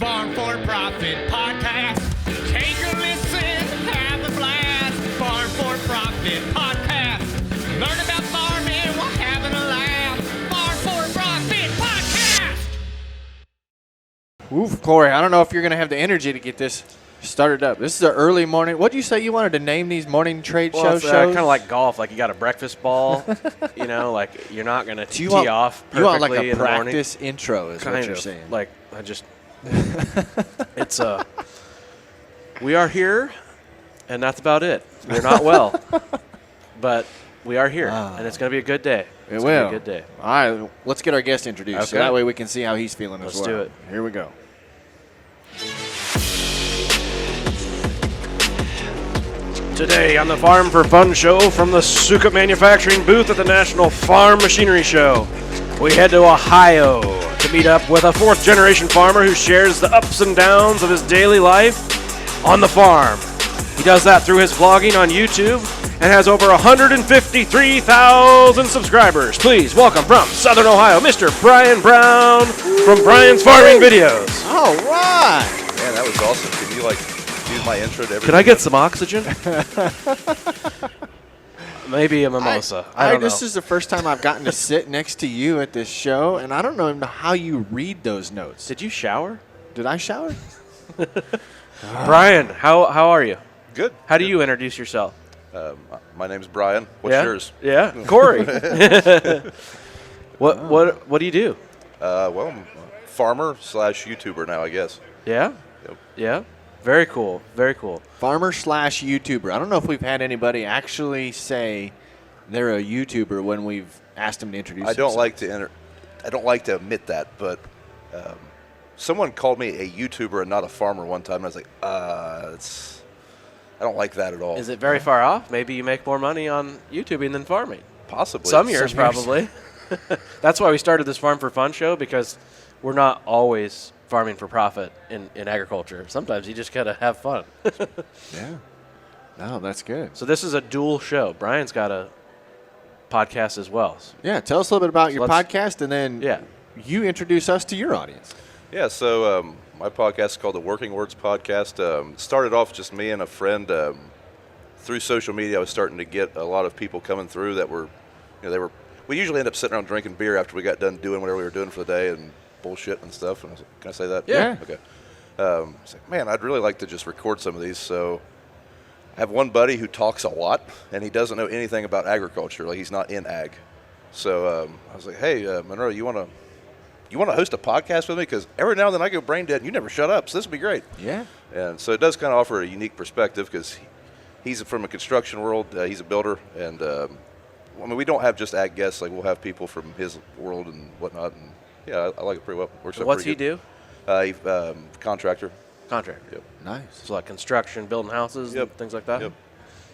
Farm4Profit podcast. Take a listen, have a blast. Farm4Profit podcast. Learn about farming while having a laugh. Farm4Profit podcast. Oof, Corey, I don't know if you're going to have the energy to get this started up. This is an early morning. What did you say you wanted to name these morning trade shows? Kind of like golf. Like you got a breakfast ball, you know, like you're not going to tee off perfectly you want like a in the morning. practice intro is Kind what you're of, saying. Like I just, it's we are here, and that's about it. We're not well, but we are here, and it's going to be a good day. It will. Gonna be a good day. All right, let's get our guest introduced so Okay. that way we can see how he's feeling as well. Let's do it. Here we go. Today on the Farm4Fun Show from the Sukup Manufacturing booth at the National Farm Machinery Show, we head to Ohio to meet up with a fourth-generation farmer who shares the ups and downs of his daily life on the farm. He does that through his vlogging on YouTube and has over 153,000 subscribers. Please welcome from Southern Ohio, Mr. Brian Brown from Brian's Farming Videos. All right. Man, that was awesome. Can you, do my intro to everything? Can I get some oxygen? Maybe a mimosa. I don't know. This is the first time I've gotten to sit next to you at this show, and I don't know how you read those notes. Did you shower? Did I shower? Brian, how are you? Good. How do you introduce yourself? My name's Brian. What's yours? Yeah, Corey. What do you do? Well, I'm a farmer / YouTuber now, I guess. Yeah? Yep. Yeah? Very cool. Very cool. Farmer / YouTuber. I don't know if we've had anybody actually say they're a YouTuber when we've asked them to introduce I don't themselves. I don't like to admit that, but someone called me a YouTuber and not a farmer one time, and I was like, I don't like that at all. Is it very far off? Maybe you make more money on YouTubing than farming. Possibly. Some years, probably. That's why we started this Farm4Fun show, because we're not always farming for profit in agriculture. Sometimes you just got to have fun. Yeah. No, that's good. So this is a dual show. Brian's got a podcast as well. Yeah, tell us a little bit about your let's- podcast, and then you introduce us to your audience. Yeah, so my podcast is called the Working Words Podcast. Started off just me and a friend. Through social media, I was starting to get a lot of people coming through that were, we usually end up sitting around drinking beer after we got done doing whatever we were doing for the day and bullshit and stuff. And I was like, can I say that? Yeah. Okay. I was like, man, I'd really like to just record some of these. So I have one buddy who talks a lot, and he doesn't know anything about agriculture. Like, he's not in ag. So I was like, hey, Manure, you want to host a podcast with me? Because every now and then I go brain dead, and you never shut up, so this would be great. Yeah. And so it does kind of offer a unique perspective, because he's from a construction world. He's a builder, and we don't have just ag guests. Like, we'll have people from his world and whatnot. And yeah, I like it pretty well. Works out What's pretty he good. do? He's contractor. Contractor. Yep. Nice. So like construction, building houses, and things like that? Yep.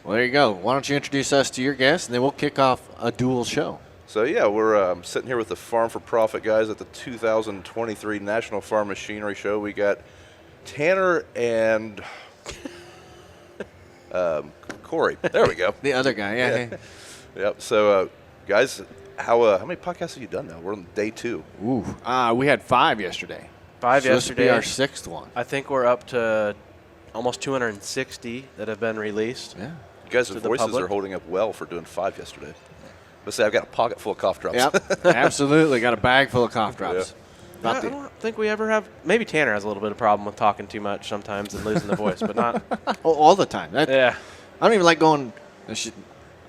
Well, there you go. Why don't you introduce us to your guest, and then we'll kick off a dual show. So yeah, we're sitting here with the Farm4Profit guys at the 2023 National Farm Machinery Show. We got Tanner and Corey. There we go. The other guy, yeah. Yep. So guys, how many podcasts have you done now? We're on day 2. Ooh. We had 5 yesterday. 5 So this will be yesterday. our 6th one. I think we're up to almost 260 that have been released. Yeah. You guys' To the voices public. are holding up well for doing 5 yesterday. Let's say I've got a pocket full of cough drops. Yep. Absolutely. Got a bag full of cough drops. I don't think we ever have. Maybe Tanner has a little bit of problem with talking too much sometimes and losing the voice, but not. All the time. Yeah. I don't even like going.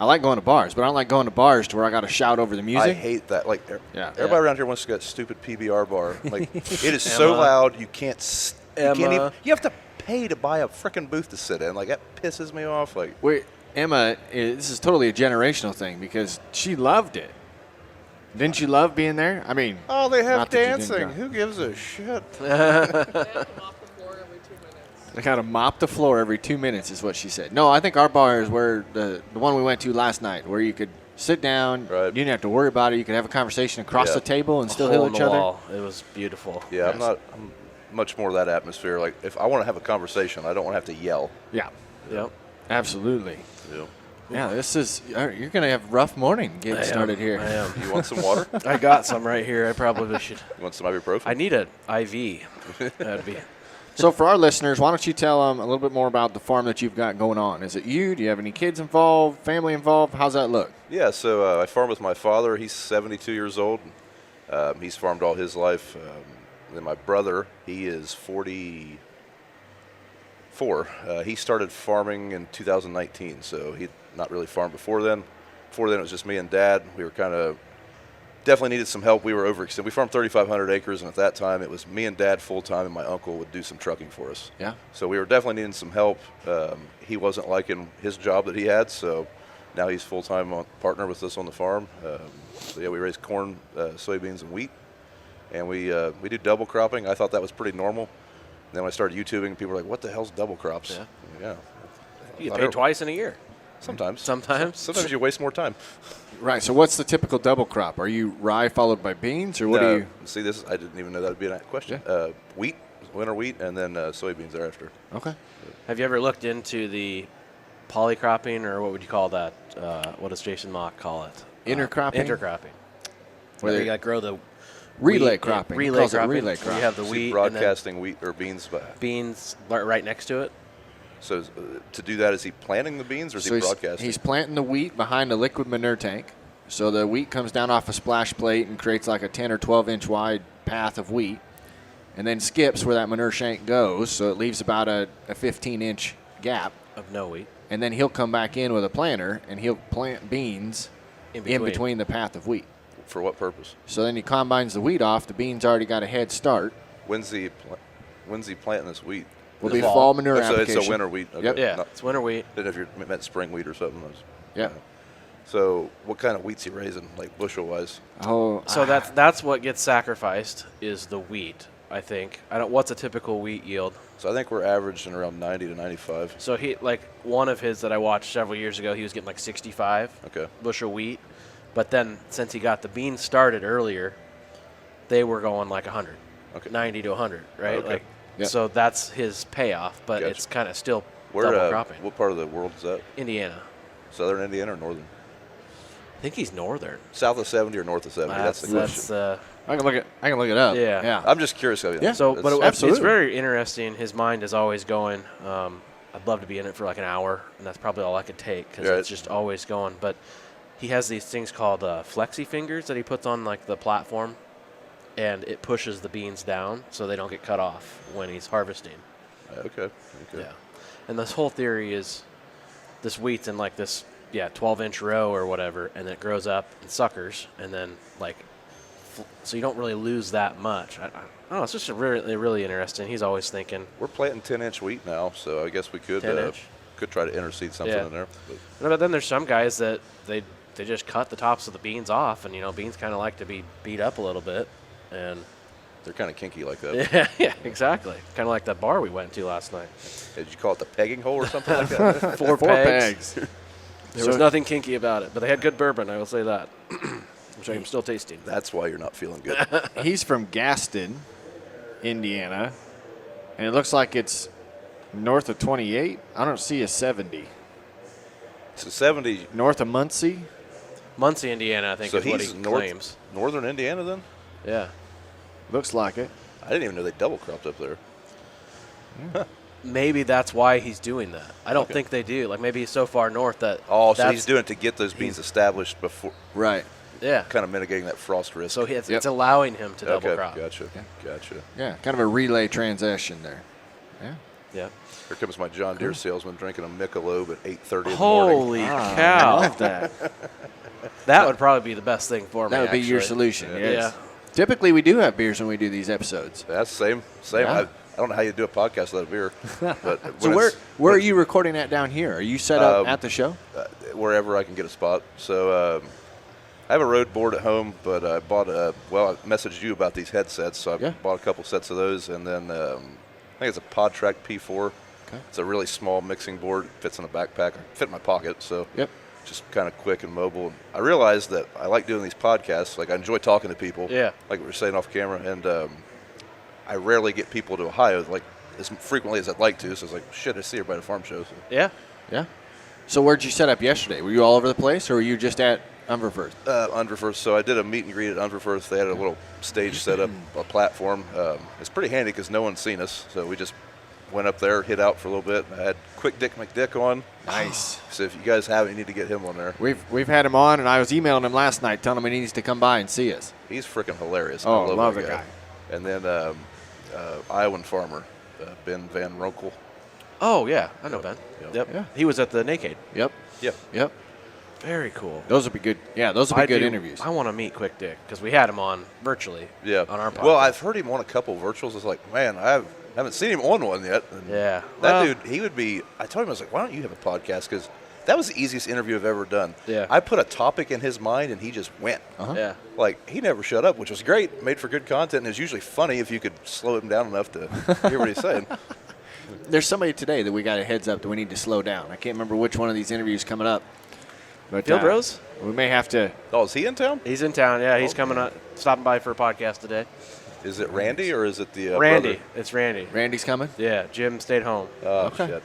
I like going to bars, but I don't like going to bars to where I got to shout over the I music. hate that. Like, Yeah. everybody around here wants to get a stupid PBR bar. Like, it is so Emma. loud you can't. You can't Emma. even. You have to pay to buy a freaking booth to sit in. Like, that pisses me off. Like, Wait, Emma, this is totally a generational thing because she loved it. Didn't you love being there? I mean, oh, they have not that you didn't dancing. go. Who gives a shit? They kind of mop the floor every 2 minutes is what she said. No, I think our bar is where the one we went to last night, where you could sit down, Right. you didn't have to worry about it. You could have a conversation across Yeah. the table and still Hole heal in each the other. wall. It was beautiful. Yeah, Yes. I'm much more that atmosphere. Like, if I want to have a conversation, I don't want to have to yell. Yeah, Yep. absolutely. Yeah. Yeah, this is, you're going to have a rough morning getting started here. I am. You want some water? I got some right here. I probably should. You want some ibuprofen? I need an IV. That'd be. So for our listeners, why don't you tell them a little bit more about the farm that you've got going on? Is it you? Do you have any kids involved, family involved? How's that look? Yeah, so I farm with my father. He's 72 years old. He's farmed all his life. Then my brother, he is 44. He started farming in 2019, so he not really farmed before then. Before then, it was just me and Dad. We were kind of definitely needed some help. We were overextended. We farmed 3,500 acres, and at that time, it was me and Dad full time, and my uncle would do some trucking for us. Yeah. So we were definitely needing some help. He wasn't liking his job that he had, so now he's full time partner with us on the farm. So yeah, we raise corn, soybeans, and wheat, and we do double cropping. I thought that was pretty normal. And then when I started YouTubing, people were like, "What the hell's double crops?" Yeah. You get paid twice in a year. Sometimes. Sometimes you waste more time. Right, so what's the typical double crop? Are you rye followed by beans, or what do you? See, I didn't even know that would be a question. Wheat, winter wheat, and then soybeans thereafter. Okay. Have you ever looked into the polycropping, or what would you call that? What does Jason Mock call it? Intercropping? Intercropping. Where Where they you grow the relay wheat, cropping. He Relay calls it cropping. relay So cropping. you have the So wheat broadcasting wheat or beans. and then beans right next to it. So to do that, is he planting the beans or is he broadcasting? He's planting the wheat behind a liquid manure tank. So the wheat comes down off a splash plate and creates like a 10 or 12 inch wide path of wheat, and then skips where that manure shank goes. So it leaves about a 15 inch gap. Of no wheat. And then he'll come back in with a planter and he'll plant beans In in between the path of wheat. For what purpose? So then he combines the wheat off. The beans already got a head start. When's he planting this wheat? Will The be fall. fall manure So application. it's a winter wheat. Okay. Yep. Yeah, Not, it's winter wheat. didn't know if you meant spring wheat or something. Yeah. So what kind of wheat's he raising, like bushel wise? Oh, So that's what gets sacrificed is the wheat. I think. What's a typical wheat yield? So I think we're averaging around 90 to 95. So he one of his that I watched several years ago, he was getting like 65 Okay. bushel wheat, but then since he got the beans started earlier, they were going like 100, Okay. 90 to 100, right? Okay. Yep. So that's his payoff, but Gotcha. it's kind of still Where? double cropping. What part of the world is that? Indiana, Southern Indiana or northern? I think he's northern. South of 70 or north of 70? That's the question. I can look it up. Yeah. Yeah. I'm just curious. Yeah. So, That's- but it's absolutely. very interesting. His mind is always going. I'd love to be in it for like an hour, and that's probably all I could take because Yeah, it's just always going. But he has these things called flexi fingers that he puts on like the platform, and it pushes the beans down so they don't get cut off when he's harvesting. Okay. Yeah. And this whole theory is this wheat's in like this 12-inch row or whatever, and then it grows up and suckers, and then so you don't really lose that much. I don't know. It's just really, really interesting. He's always thinking. We're planting 10-inch wheat now, so I guess we could 10-inch? could try to interseed something Yeah. in there. But then there's some guys that they just cut the tops of the beans off, and beans kind of like to be beat up a little bit, and They're kind of kinky like that. yeah, exactly. Kind of like that bar we went to last night. Did you call it the pegging hole or something like that? Four pegs. pegs. There was nothing kinky about it, but they had good bourbon. I will say that, which I'm still tasting. That's why you're not feeling good. He's from Gaston, Indiana, and it looks like it's north of 28. I don't see a 70. So 70. North of Muncie. Muncie, Indiana, I think So is what he he's claims. northern Indiana then? Yeah. Looks like it. I didn't even know they double cropped up there. Maybe that's why he's doing that. I don't think they do. Like maybe he's so far north that. Oh, so that's- he's doing it to get those beans established before, Right. Yeah. kind of mitigating that frost risk. So it's allowing him to double okay, crop. gotcha. Yeah, kind of a relay transition there. Yeah. Yeah. Here comes my John Deere salesman drinking a Michelob at 8:30 in the morning. Holy I cow! love that. That would probably be the best thing for me. That would be your actually. solution. Yeah. Yes. Typically, we do have beers when we do these episodes. That's same. Yeah. I don't know how you do a podcast without a beer. But So when where are you recording at down here? Are you set up at the show? wherever I can get a spot. So I have a road board at home, but I bought I messaged you about these headsets, so I bought a couple sets of those, and then I think it's a PodTrack P4. Okay. It's a really small mixing board, fits in a backpack, fit in my pocket, so Yep. just kind of quick and mobile. I realized that I like doing these podcasts. Like I enjoy talking to people. Yeah. Like we were saying off camera, and I rarely get people to Ohio like as frequently as I'd like to. So it's like, shit, I see everybody at a farm show. So. Yeah. Yeah. So where'd you set up yesterday? Were you all over the place, or were you just at Unverfirst? Unverfirst. So I did a meet and greet at Unverfirst. They had a little stage set up, a platform. It's pretty handy because no one's seen us. So we just went up there, hit out for a little bit. I had quick Dick McDick on. Nice. So if you guys haven't, you need to get him on there. We've had him on, and I was emailing him last night telling him he needs to come by and see us. He's freaking hilarious. Oh, I love that the guy. And then Iowan farmer, Ben Van Ronkel. Oh, yeah. I know Ben. Yep. Yeah. He was at the Naked. Yep. Yep. Very cool. Those would be good. Yeah, those would be good interviews. I want to meet Quick Dick because we had him on virtually on our podcast. Well, I've heard him on a couple of virtuals. It's like, man, I haven't seen him on one yet. And yeah. That dude, he would be, I told him, I was like, why don't you have a podcast? Because that was the easiest interview I've ever done. Yeah. I put a topic in his mind, and he just went. Yeah. Like, he never shut up, which was great. Made for good content, and it was usually funny if you could slow him down enough to hear what he's saying. There's somebody today that we got a heads up that we need to slow down. I can't remember which one of these interviews coming up. But Field Rose? We may have to. Oh, is he in town? He's in town. Yeah, he's coming up, stopping by for a podcast today. Is it Randy, or is it the Randy. brother? It's Randy. Randy's coming? Yeah, Jim stayed home. Oh, Okay. shit.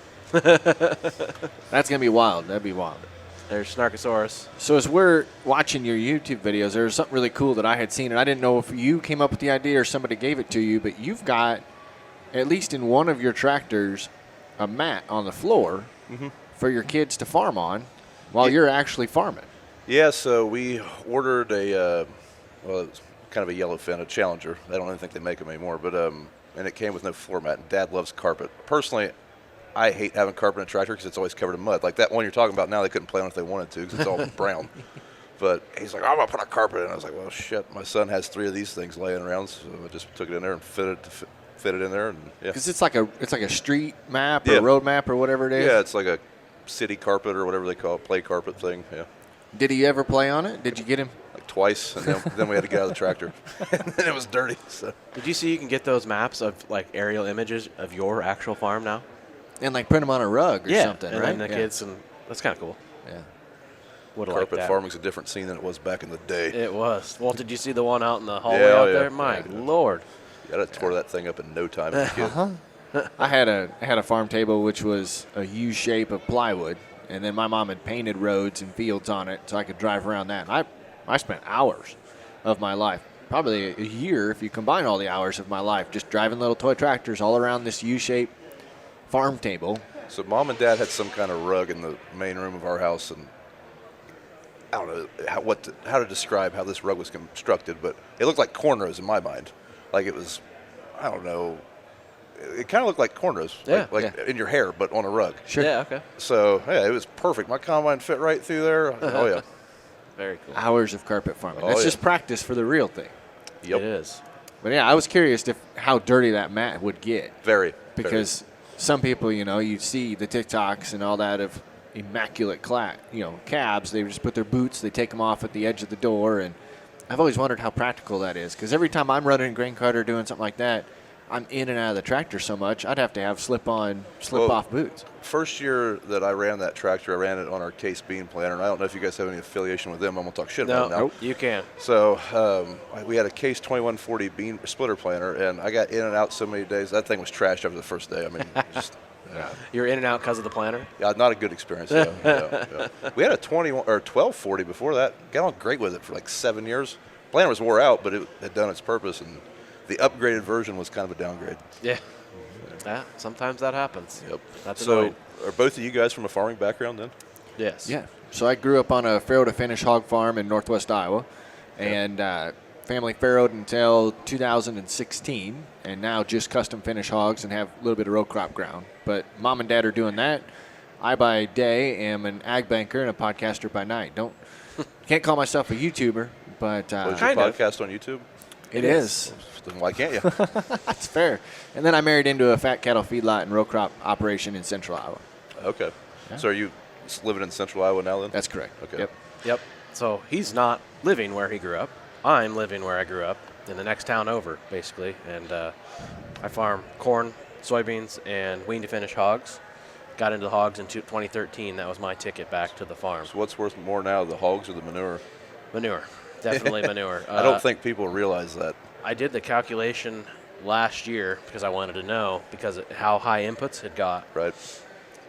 That's going to be wild. That'd be wild. There's Snarkosaurus. So as we're watching your YouTube videos, there's something really cool that I had seen, and I didn't know if you came up with the idea or somebody gave it to you, but you've got, at least in one of your tractors, a mat on the floor for your kids to farm on while you're actually farming. Yeah, so we ordered a, it's kind of a yellowfin, a Challenger. I don't even think they make them anymore, but and it came with no floor mat. And Dad loves carpet. Personally, I hate having carpet in a tractor because it's always covered in mud. Like that one you're talking about now, they couldn't play on if they wanted to because it's all brown. But he's like, I'm going to put a carpet in. I was like, well, shit, my son has 3 of these things laying around, so I just took it in there and fit it in there. And yeah. Because it's like a street map or a road map or whatever it is. Yeah, it's like a city carpet or whatever they call it, play carpet thing. Yeah. Did he ever play on it? Did you get him? Like twice, and then we had to get out of the tractor. And then it was dirty. So. Did you see you can get those maps of like aerial images of your actual farm now? And like print them on a rug or something, and right? then the kids, and that's kind of cool. Yeah. Would have liked Carpet that. farming's a different scene than it was back in the day. It was. Well, did you see the one out in the hallway out there? My Lord. Yeah, I tore that thing up in no time as a kid. I had a farm table which was a U shape of plywood, and then my mom had painted roads and fields on it so I could drive around that. And I spent hours of my life, probably a year if you combine all the hours of my life, just driving little toy tractors all around this U-shaped farm table. So Mom and Dad had some kind of rug in the main room of our house, and I don't know how to describe how this rug was constructed, but it looked like cornrows in my mind. Like it was, I don't know, it kind of looked like cornrows, like in your hair, but on a rug. Sure. Yeah, okay. So, yeah, it was perfect. My combine fit right through there. Oh, yeah. Very cool. Hours of carpet farming. Oh, That's yeah. just practice for the real thing. Yep. It is. But yeah, I was curious how dirty that mat would get. Very. Because some people, you see the TikToks and all that of immaculate cabs. They just put their boots, they take them off at the edge of the door, and I've always wondered how practical that is. Because every time I'm running a grain carter doing something like that, I'm in and out of the tractor so much, I'd have to have slip-off boots. First year that I ran that tractor, I ran it on our Case bean planter, and I don't know if you guys have any affiliation with them. I'm going to talk shit about it now. You can. So we had a Case 2140 bean splitter planter, and I got in and out so many days. That thing was trashed after the first day. I mean, just... You're in and out because of the planter? Yeah, not a good experience. Yeah. We had a 1240 before that. Got on great with it for like 7 years. Planter was wore out, but it had done its purpose, and the upgraded version was kind of a downgrade. Yeah. Sometimes that happens. Yep. That's so, annoying. are both of you guys from a farming background then? Yes. Yeah. So I grew up on a farrow to finish hog farm in northwest Iowa, and family farrowed until 2016, and now just custom finish hogs and have a little bit of row crop ground. But Mom and Dad are doing that. I by day am an ag banker and a podcaster by night. Can't call myself a YouTuber, but Was your kind of. podcast on YouTube? it is. Then why can't you? That's fair. And then I married into a fat cattle feedlot and row crop operation in central Iowa. Okay. Yeah. So are you living in central Iowa now then? That's correct. Okay. Yep. So he's not living where he grew up. I'm living where I grew up, in the next town over, basically. And I farm corn, soybeans, and wean to finish hogs. Got into the hogs in 2013. That was my ticket back to the farm. So what's worth more now, the hogs or the manure? Manure. Definitely manure. I don't think people realize that. I did the calculation last year because I wanted to know because of how high inputs had got. Right.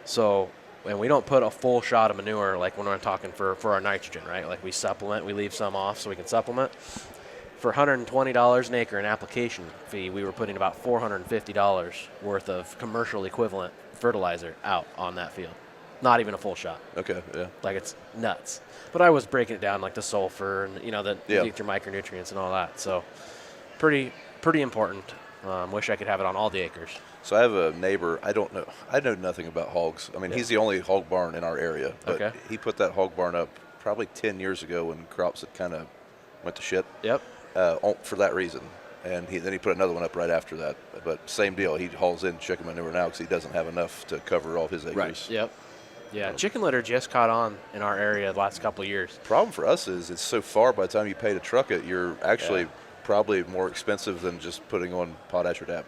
So and we don't put a full shot of manure like when we're talking for our nitrogen, right? Like we supplement, we leave some off so we can supplement. For $120 an acre in application fee, we were putting about $450 worth of commercial equivalent fertilizer out on that field. Not even a full shot. Okay, yeah. Like, it's nuts. But I was breaking it down, like the sulfur and, you get your micronutrients and all that. So pretty important. Wish I could have it on all the acres. So I have a neighbor. I know nothing about hogs. I mean, he's the only hog barn in our area. But he put that hog barn up probably 10 years ago when crops had kind of went to shit. Yep. For that reason. And then he put another one up right after that. But same deal. He hauls in chicken manure now because he doesn't have enough to cover all his acres. Right. Yep. Yeah, chicken litter just caught on in our area the last couple of years. Problem for us is it's so far by the time you pay to truck it, you're actually probably more expensive than just putting on potash or DAP.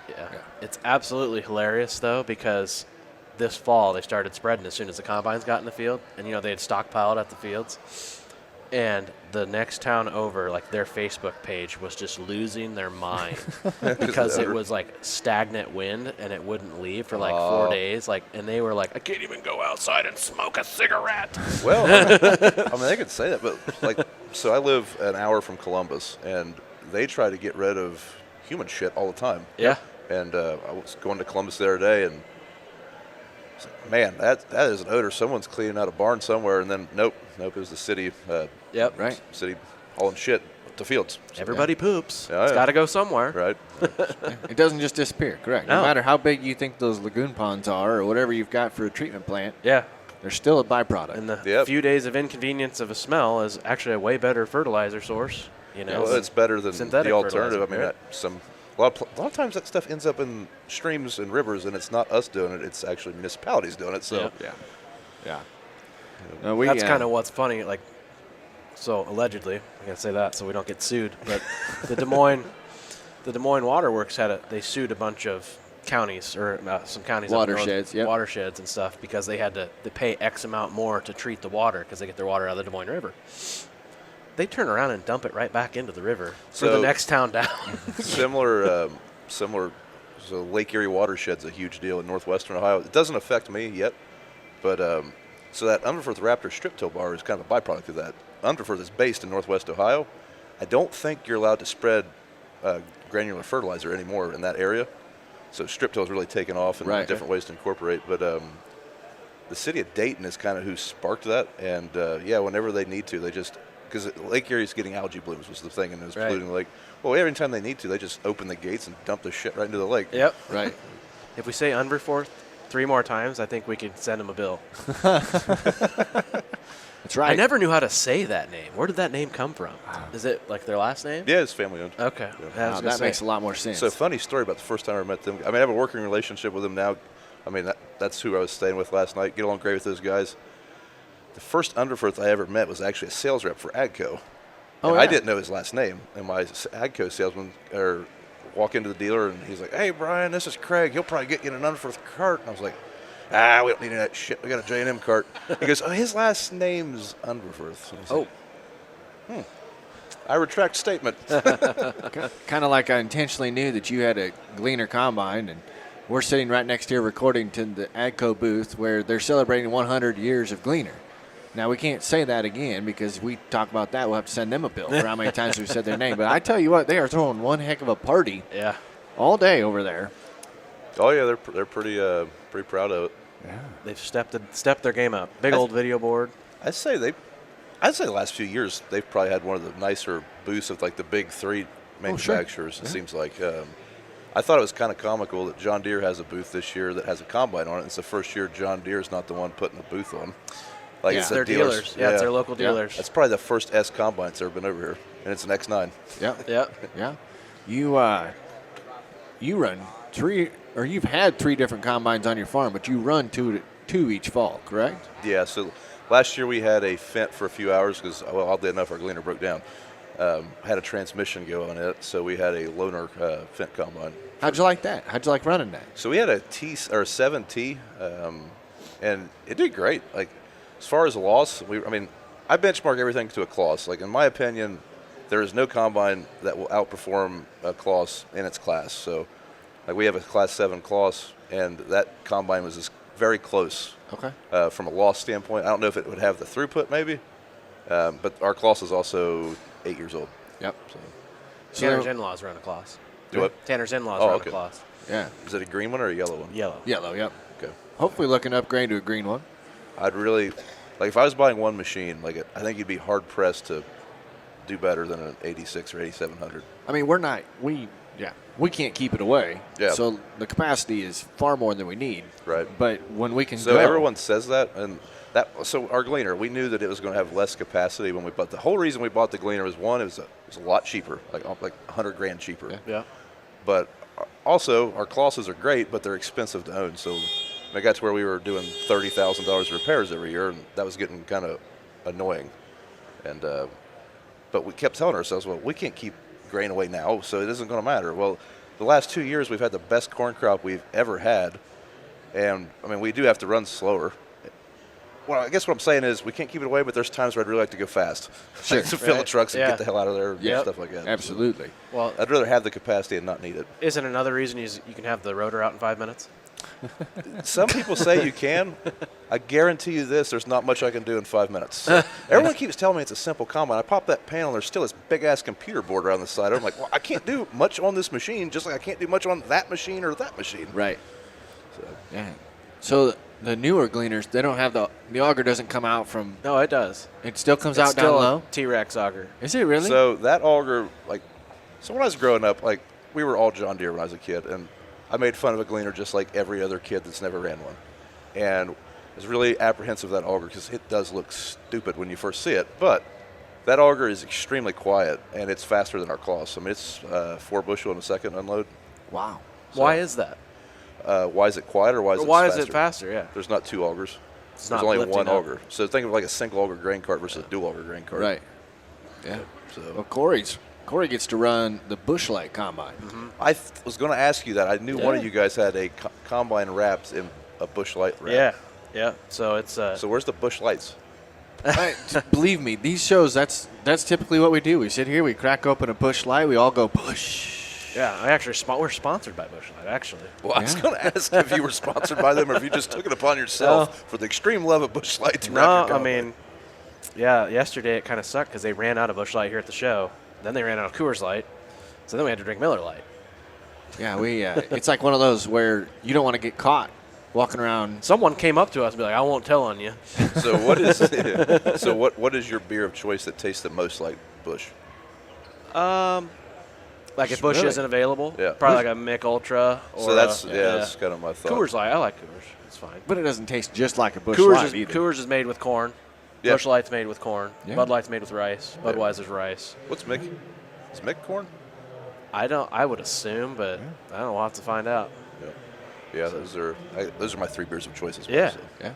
Yeah. It's absolutely hilarious, though, because this fall they started spreading as soon as the combines got in the field. And, they had stockpiled at the fields. And the next town over, like their Facebook page was just losing their mind because it was like stagnant wind and it wouldn't leave for like 4 days. And they were like, I can't even go outside and smoke a cigarette. Well, I mean, they could say that, but so I live an hour from Columbus and they try to get rid of human shit all the time. Yeah. And I was going to Columbus the other day and I was like, man, that is an odor. Someone's cleaning out a barn somewhere, and then nope, it was the city. Right. City hauling shit to fields. Everybody poops. Yeah, it's got to go somewhere. Right. It doesn't just disappear, correct? No matter how big you think those lagoon ponds are or whatever you've got for a treatment plant, yeah, they're still a byproduct. And the few days of inconvenience of a smell is actually a way better fertilizer source. Well, it's better than synthetic the alternative. I mean, right? A lot of times that stuff ends up in streams and rivers, and it's not us doing it; it's actually municipalities doing it. So, yeah. That's kind of what's funny. So allegedly, I gotta say that so we don't get sued. But the Des Moines Waterworks they sued a bunch of counties or some counties, watersheds, watersheds and stuff because they had to pay X amount more to treat the water because they get their water out of the Des Moines River. They turn around and dump it right back into the river for the next town down. similar. So Lake Erie watershed's a huge deal in northwestern Ohio. It doesn't affect me yet, but so that Underforth Raptor strip till bar is kind of a byproduct of that. Underforth is based in northwest Ohio. I don't think you're allowed to spread granular fertilizer anymore in that area. So strip till is really taken off and different ways to incorporate. But the city of Dayton is kind of who sparked that. And whenever they need to, they just. Because Lake Erie's getting algae blooms was the thing, and it was polluting the lake. Well, every time they need to, they just open the gates and dump the shit right into the lake. Yep. Right. If we say Underforth 3 more times, I think we could send them a bill. That's right. I never knew how to say that name. Where did that name come from? Is it like their last name? Yeah, it's family owned. Okay. Yeah. That makes a lot more sense. So funny story about the first time I met them. I mean, I have a working relationship with them now. I mean, that's who I was staying with last night. Get along great with those guys. The first Underforth I ever met was actually a sales rep for AGCO. I didn't know his last name. And my AGCO salesman walk into the dealer, and he's like, hey, Brian, this is Craig. He'll probably get you in an Underforth cart. And I was like, we don't need any of that shit. We got a J&M cart. He goes, his last name's Underforth. Like, I retract statement. Kind of like I intentionally knew that you had a Gleaner combine, and we're sitting right next here recording to the AGCO booth where they're celebrating 100 years of Gleaner. Now, we can't say that again because if we talk about that, we'll have to send them a bill for how many times we've said their name. But I tell you what, they are throwing one heck of a party all day over there. Oh, yeah, they're pretty proud of it. Yeah. They've stepped their game up. Big old video board. I'd say the last few years they've probably had one of the nicer booths of like the big 3 manufacturers. Sure. It seems like. I thought it was kind of comical that John Deere has a booth this year that has a combine on it. It's the first year John Deere's not the one putting the booth on. Like it's their dealers. Yeah, it's their local dealers. That's probably the first S combine that's ever been over here, and it's an X9. Yeah. You run 3, or you've had 3 different combines on your farm, but you run two each fall, correct? Yeah. So last year we had a Fendt for a few hours because, oddly enough, our Gleaner broke down. Had a transmission go on it, so we had a loaner Fendt combine. How'd you like that? How'd you like running that? So we had a 7T, and it did great. Like as far as the loss, I benchmark everything to a Claas. Like in my opinion, there is no combine that will outperform a Claas in its class. So, like we have a Class 7 Claas, and that combine was as very close. Okay. From a loss standpoint, I don't know if it would have the throughput maybe, but our Kloss is also 8 years old. Yep. So Tanner's in-laws run a Kloss. do what? Tanner's in-laws Oh, run okay. a Kloss. Yeah. Is it a green one or a yellow one? Yellow. Yellow. Yep. Okay. Hopefully, looking to upgrade to a green one. I'd really, like, if I was buying one machine, like, I think you'd be hard pressed to do better than an 86 or 8700. I mean, we can't keep it away. Yeah. So the capacity is far more than we need. Right. But when we can So go, everyone says that, and so our Gleaner, we knew that it was going to have less capacity when we bought. The whole reason we bought the Gleaner was one, it was a lot cheaper, like $100,000 cheaper. Yeah. But also, our Klosses are great, but they're expensive to own. So I got to where we were doing $30,000 repairs every year, and that was getting kind of annoying. And but we kept telling ourselves, well, we can't keep grain away now, so it isn't going to matter. Well, the last 2 years we've had the best corn crop we've ever had, and I mean we do have to run slower. Well, I guess what I'm saying is we can't keep it away, but there's times where I'd really like to go fast. Sure. To fill the trucks and Yeah. get the hell out of there and Yep. stuff like that. absolutely. Well, I'd rather have the capacity and not need it. isn't another reason you can have the rotor out in 5 minutes? Some people say you can. I guarantee you this, there's not much I can do in 5 minutes. Everyone keeps telling me it's a simple combine. I pop that panel, and there's still this big-ass computer board around the side. I'm like, well, I can't do much on this machine, just like I can't do much on that machine or that machine. Right. So, Yeah. So the newer Gleaners, they don't have the auger doesn't come out from. No, it does. It still comes It's out down still low. a T-Rex auger. Is it really? so that auger, so when I was growing up, we were all John Deere when I was a kid, and I made fun of a Gleaner just like every other kid that's never ran one. And I was really apprehensive of that auger because it does look stupid when you first see it. But that auger is extremely quiet, and it's faster than our Kloss. I mean, it's 4 bushel in a second unload. wow. Why is that? Why is it quiet or why is it Why faster? is it faster? Yeah. There's not 2 augers. It's There's not only lifting one up. auger. So think of like a single auger grain cart versus a dual auger grain cart. Right. Yeah. So Well, Corey gets to run the Busch Light combine. I was going to ask you that. I knew one of Yeah. you guys had a combine wrapped in a Busch Light wrap. Yeah. Yeah. So it's So where's the Busch Lights? Believe me, these shows, that's typically what we do. We sit here, we crack open a Busch Light, we all go Busch. yeah. I actually we're sponsored by Busch Light actually. Well, I was Yeah. going to ask if you were sponsored by them or if you just took it upon yourself for the extreme love of Busch Light to wrap No, your I combine. mean, yeah. Yesterday it kind of sucked because they ran out of Busch Light here at the show. Then they ran out of Coors Light. So then we had to drink Miller Lite. Yeah, we. It's like one of those where you don't want to get caught walking around. Someone came up to us and be like, "I won't tell on you." So what is what is your beer of choice that tastes the most like Busch? Like if Busch Really? isn't available, Yeah. probably like a Mick Ultra. Or So that's a, that's kind of my thought. Coors Light. I like Coors. It's fine. But it doesn't taste just like a Busch Coors Light is, either. Coors is made with corn. Yeah. Busch Light's made with corn. Yeah. Bud Light's made with rice. Budweiser's rice. What's Mick? Is Mick corn? I would assume, but I don't know. We'll have to find out. Yeah, those are my 3 beers of choice as well. Yeah. So. Yeah.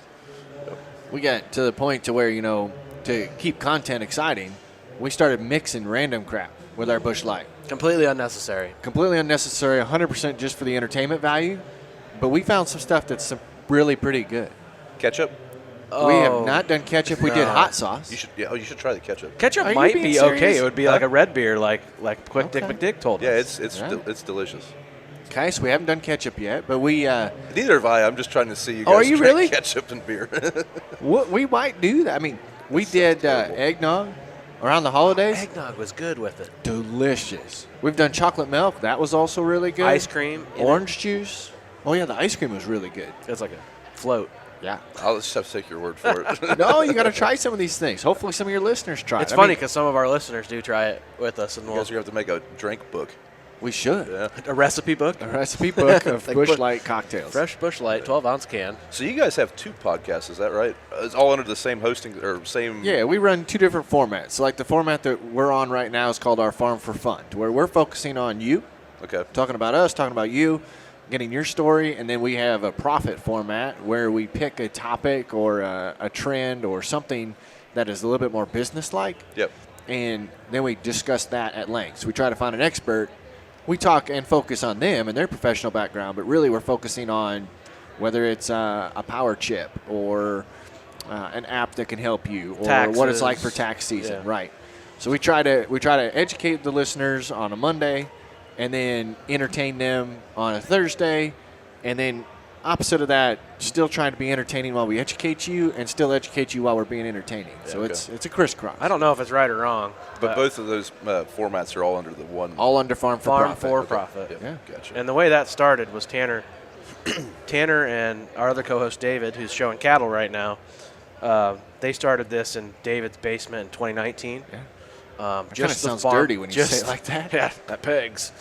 We got to the point to where, to keep content exciting, we started mixing random crap with our Busch Light. Completely unnecessary. Completely unnecessary, 100% just for the entertainment value. But we found some stuff that's really pretty good. Ketchup? We have not done ketchup. We did No. hot sauce. You should you should try the ketchup. Ketchup Are you might being be serious? okay. It would be like a red beer, like Quick Dick Okay. McDick told Yeah, us. Yeah. it's delicious. Okay, so we haven't done ketchup yet, but we Neither have I. I'm just trying to see you Oh, guys are you drink really? ketchup and beer. we might do that. I mean, we did terrible. eggnog around the holidays. Eggnog was good with it. Delicious. We've done chocolate milk. That was also really good. Ice cream. in it. Orange juice. Oh, yeah, the ice cream was really good. It's like a float. Yeah. I'll just have to take your word for it. No, you got to try some of these things. Hopefully some of your listeners try It's it. I funny mean, because some of our listeners do try it with us, and You guys are going to have to make a drink book. we should. Yeah. a recipe book. A recipe book of Like Busch put- Light cocktails. Fresh Busch Light, 12-ounce can. So you guys have 2 podcasts, is that right? It's all under the same hosting or same. Yeah, we run 2 different formats. So like the format that we're on right now is called our Farm for Fun, to where we're focusing on you, Okay. talking about us, talking about you, getting your story, and then we have a profit format where we pick a topic or a trend or something that is a little bit more business-like, Yep. and then we discuss that at length. So we try to find an expert. We talk and focus on them and their professional background, but really we're focusing on whether it's a power chip or an app that can help you, or what it's like for Taxes. tax season, Yeah. right? So we try to educate the listeners on a Monday, and then entertain them on a Thursday, and then opposite of that, still trying to be entertaining while we educate you, and still educate you while we're being entertaining. So okay. it's a crisscross. I don't know if it's right or wrong. But both of those formats are all under the one. All under Farm for Farm Profit. for Profit. Yep. Yeah. Gotcha. And the way that started was Tanner and our other co-host David, who's showing cattle right now. They started this in David's basement in 2019. Yeah. It kind of sounds dirty when you say it like that. Yeah, that pegs.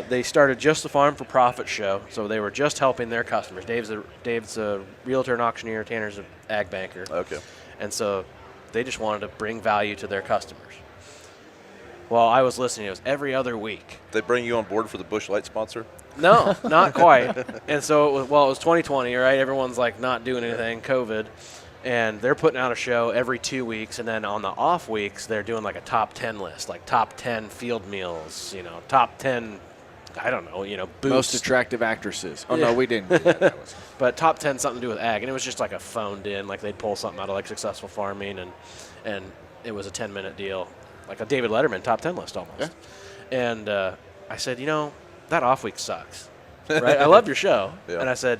They started just the Farm for Profit show, so they were just helping their customers. Dave's a realtor and auctioneer. Tanner's an ag banker. Okay. And so they just wanted to bring value to their customers. Well, I was listening. It was every other week. They bring you on board for the Busch Light sponsor? No, not quite. And so it was 2020, right? Everyone's like not doing anything, COVID. And they're putting out a show every 2 weeks, and then on the off weeks, they're doing like a top 10 list, like top 10 field meals, top 10, I don't know, boots. Most attractive actresses. Oh, Yeah. no, we didn't do that. That was But top 10 something to do with ag, and it was just like a phoned in, like they'd pull something out of like successful farming, and it was a 10-minute deal, like a David Letterman top 10 list almost. Yeah. And I said, that off week sucks, right? I love your show, Yeah. and I said,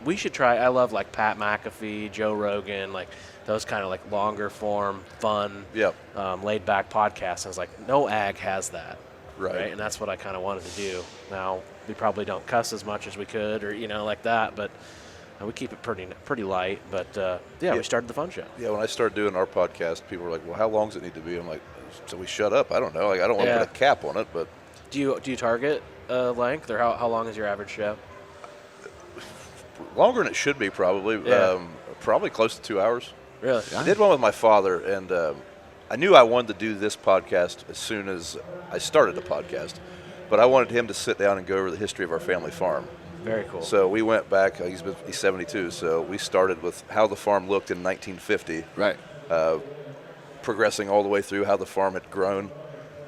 we should try. I love like Pat McAfee, Joe Rogan, like those kind of like longer form, fun, Yep. laid back podcasts. And I was like, no ag has that. Right. And that's what I kind of wanted to do. Now, we probably don't cuss as much as we could or, like that, but we keep it pretty light. But, we started the Fun Show. Yeah, when I started doing our podcast, people were like, well, how long does it need to be? I'm like, so we shut up. I don't know. Like, I don't want to put a cap on it, but. Do you target length, or how long is your average show? Longer than it should be, probably. Yeah. Probably close to 2 hours. Really? I did one with my father, and I knew I wanted to do this podcast as soon as I started the podcast, but I wanted him to sit down and go over the history of our family farm. Very cool. So we went back. He's 72, so we started with how the farm looked in 1950, right. progressing all the way through how the farm had grown,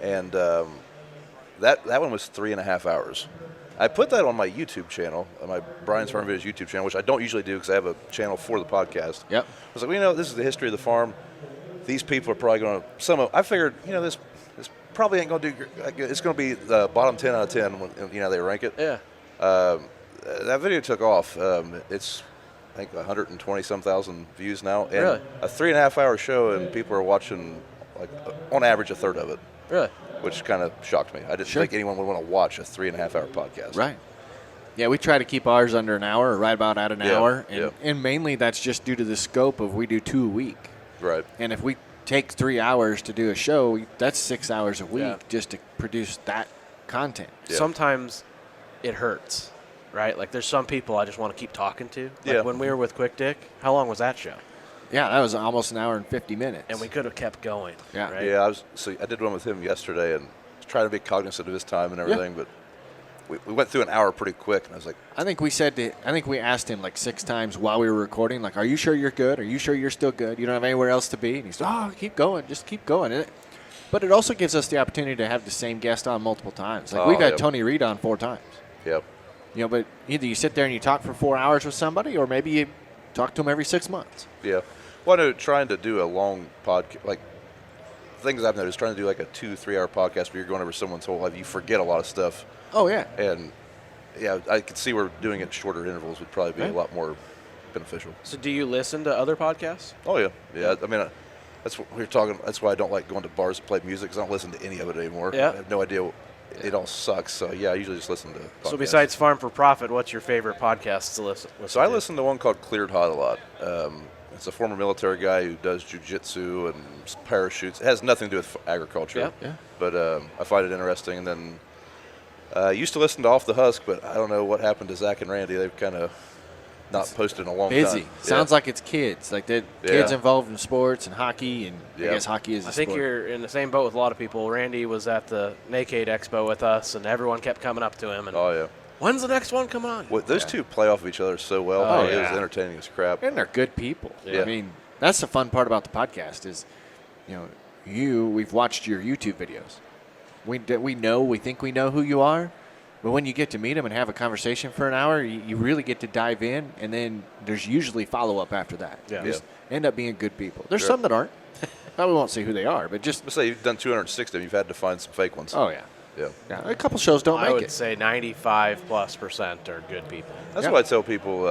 and that one was 3.5 hours. I put that on my YouTube channel, on my BriansFarmingVideos YouTube channel, which I don't usually do because I have a channel for the podcast. Yep. I was like, this is the history of the farm. These people are probably going to, I figured, this probably ain't going to do, it's going to be the bottom 10 out of 10 when, they rank it. Yeah. That video took off. It's, I think, 120-some thousand views now. And Really? a 3.5 hour show, and people are watching, like, on average, a third of it. Really? Which kind of shocked me. I didn't think anyone would want to watch a 3.5 hour podcast. Right. Yeah, we try to keep ours under an hour, or right about at an hour. And mainly that's just due to the scope of we do 2 a week. Right. And if we take 3 hours to do a show, that's 6 hours a week just to produce that content. Yeah. Sometimes it hurts, right? Like there's some people I just want to keep talking to. Like when we were with Quick Dick, how long was that show? Yeah, that was almost an hour and 50 minutes. And we could have kept going. Yeah. Right? Yeah, I did one with him yesterday and trying to be cognizant of his time and everything, but we went through an hour pretty quick, and I was like, I think we asked him like 6 times while we were recording, like, are you sure you're good? Are you sure you're still good? You don't have anywhere else to be? And he said, keep going. Just keep going. But it also gives us the opportunity to have the same guest on multiple times. Like we've had Tony Reed on 4 times. Yep. But either you sit there and you talk for 4 hours with somebody, or maybe you talk to them every 6 months. Yeah. Well, I know trying to do a long podcast, like things I've noticed, trying to do like a 2-3 hour podcast where you're going over someone's whole life, you forget a lot of stuff. Oh, yeah. And, I could see where doing it in shorter intervals would probably be a lot more beneficial. So do you listen to other podcasts? Oh, yeah. Yeah. I mean, that's what we were talking. That's why I don't like going to bars to play music, because I don't listen to any of it anymore. Yeah. I have no idea. It all sucks. So, I usually just listen to podcasts. So besides Farm for Profit, what's your favorite podcast to listen So I to? listen to one called Cleared Hot a lot. It's a former military guy who does jiu-jitsu and parachutes. It has nothing to do with agriculture. Yeah. But I find it interesting. And then I used to listen to Off the Husk, but I don't know what happened to Zach and Randy. They've kind of not posted in a long Busy. time. Sounds like it's kids. Like kids involved in sports and hockey, and I guess hockey is a I think sport. you're in the same boat with a lot of people. Randy was at the Naked Expo with us, and everyone kept coming up to him. And, Oh, yeah. when's the next one coming on? Well, those two play off of each other so well. Oh, It yeah. was entertaining as crap. And they're good people. Yeah. I mean, that's the fun part about the podcast is, we've watched your YouTube videos. We think we know who you are, but when you get to meet them and have a conversation for an hour, you really get to dive in, and then there's usually follow-up after that. Yeah. Just end up being good people. There's Sure. some that aren't. Probably won't say who they are, but just, Let's say you've done 260 of them. You've had to find some fake ones. oh, yeah. Yeah. Yeah, a couple shows don't I make would it. say 95+% are good people. That's Yeah. what I tell people,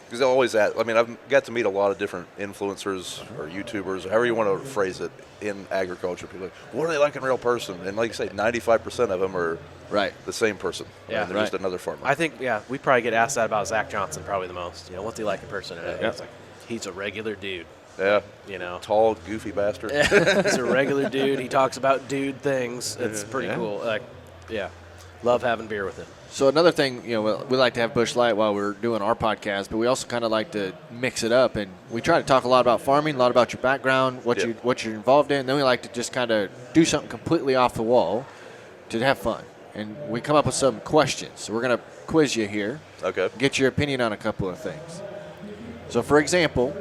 because they'll always ask. I mean, I've got to meet a lot of different influencers or YouTubers, however you want to phrase it, in agriculture. People are like, what are they like in real person? And like you say, 95% of them are Right. the same person. Yeah. And they're just another farmer. I think, we probably get asked that about Zach Johnson probably the most. You know, what's he like in person? And Yeah. it's like, he's a regular dude. Yeah. You know, Tall, goofy bastard. he's a regular dude. He talks about dude things. It's pretty Yeah. cool. Like, love having beer with him. So another thing, we like to have Busch Light while we're doing our podcast, but we also kind of like to mix it up, and we try to talk a lot about farming, a lot about your background, what you're involved in. And then we like to just kind of do something completely off the wall to have fun, and we come up with some questions. So we're gonna quiz you here, Okay. get your opinion on a couple of things. So, for example,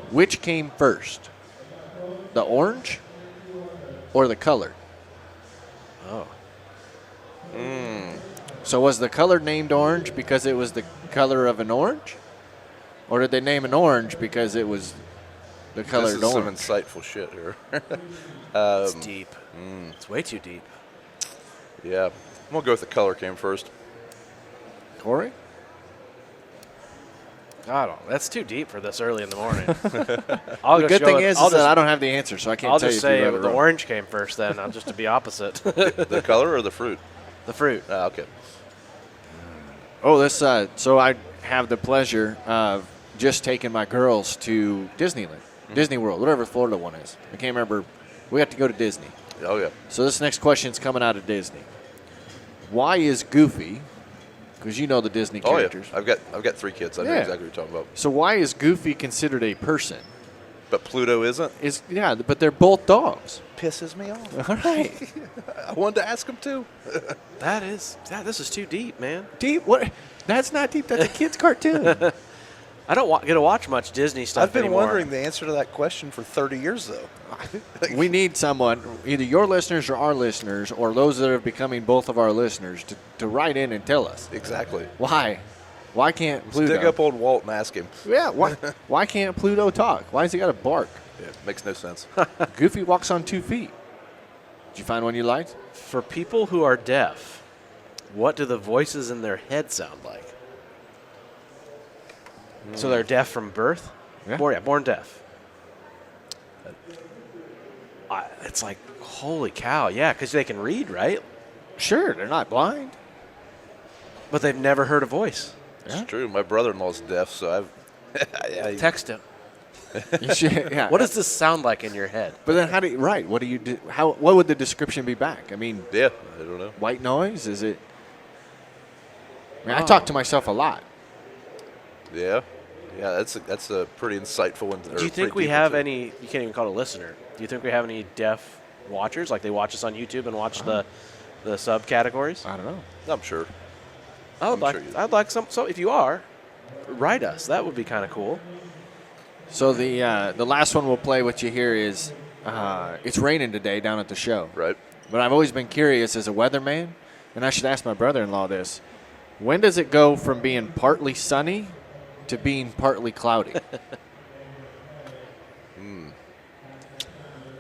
which came first, the orange or the colored? Oh. So was the color named orange because it was the color of an orange? Or did they name an orange because it was the color This is orange? some insightful shit here. It's deep. It's way too deep. Yeah. I'm going to go with the color came first. Corey? I don't. That's too deep for this early in the morning. I'll The just good go thing with- is I'll that just- I don't have the answer, so I can't I'll tell just you if say you got it the wrong. orange came first. Then I'm just to be opposite. The color or the fruit? The fruit. Ah, okay. Oh, this. So I have the pleasure of just taking my girls to Disneyland, Disney World, whatever the Florida one is. I can't remember. We have to go to Disney. Oh, yeah. So this next question is coming out of Disney. Why is Goofy? Because you know the Disney Oh, characters. yeah. I've got 3 kids. I know Yeah. exactly what you're talking about. So why is Goofy considered a person? But Pluto isn't? But they're both dogs. Pisses me off. All right. I wanted to ask him, too. This is too deep, man. Deep? What? That's not deep. That's a kid's cartoon. I don't get to watch much Disney stuff I've been anymore. wondering the answer to that question for 30 years, though. We need someone, either your listeners or our listeners, or those that are becoming both of our listeners, to write in and tell us Exactly. why. Why can't Pluto? Dig up old Walt and ask him. Yeah. Why can't Pluto talk? Why has he got to bark? Yeah, makes no sense. Goofy walks on 2 feet. Did you find one you liked? For people who are deaf, what do the voices in their head sound like? So they're deaf from birth? Yeah. Born deaf. It's like, holy cow, yeah, because they can read, right? Sure, they're not blind. But they've never heard a voice. Yeah. It's true. My brother-in-law's deaf, so I've... Text him. You should- yeah. What does this sound like in your head? But then, how do you? Right. What do you do? What would the description be back? I mean, Yeah, I don't know. white noise? Is it? I mean, I talk to myself a lot. Yeah. Yeah, that's a pretty insightful one. Do you think we have any, you can't even call it a listener, do you think we have any deaf watchers? Like they watch us on YouTube and watch the subcategories? I don't know. I'm sure. I'd I'm sure you- like some, so if you are, write us. That would be kind of cool. So the last one we'll play with you here is it's raining today down at the show. Right. But I've always been curious as a weatherman, and I should ask my brother-in-law this. When does it go from being partly sunny to being partly cloudy?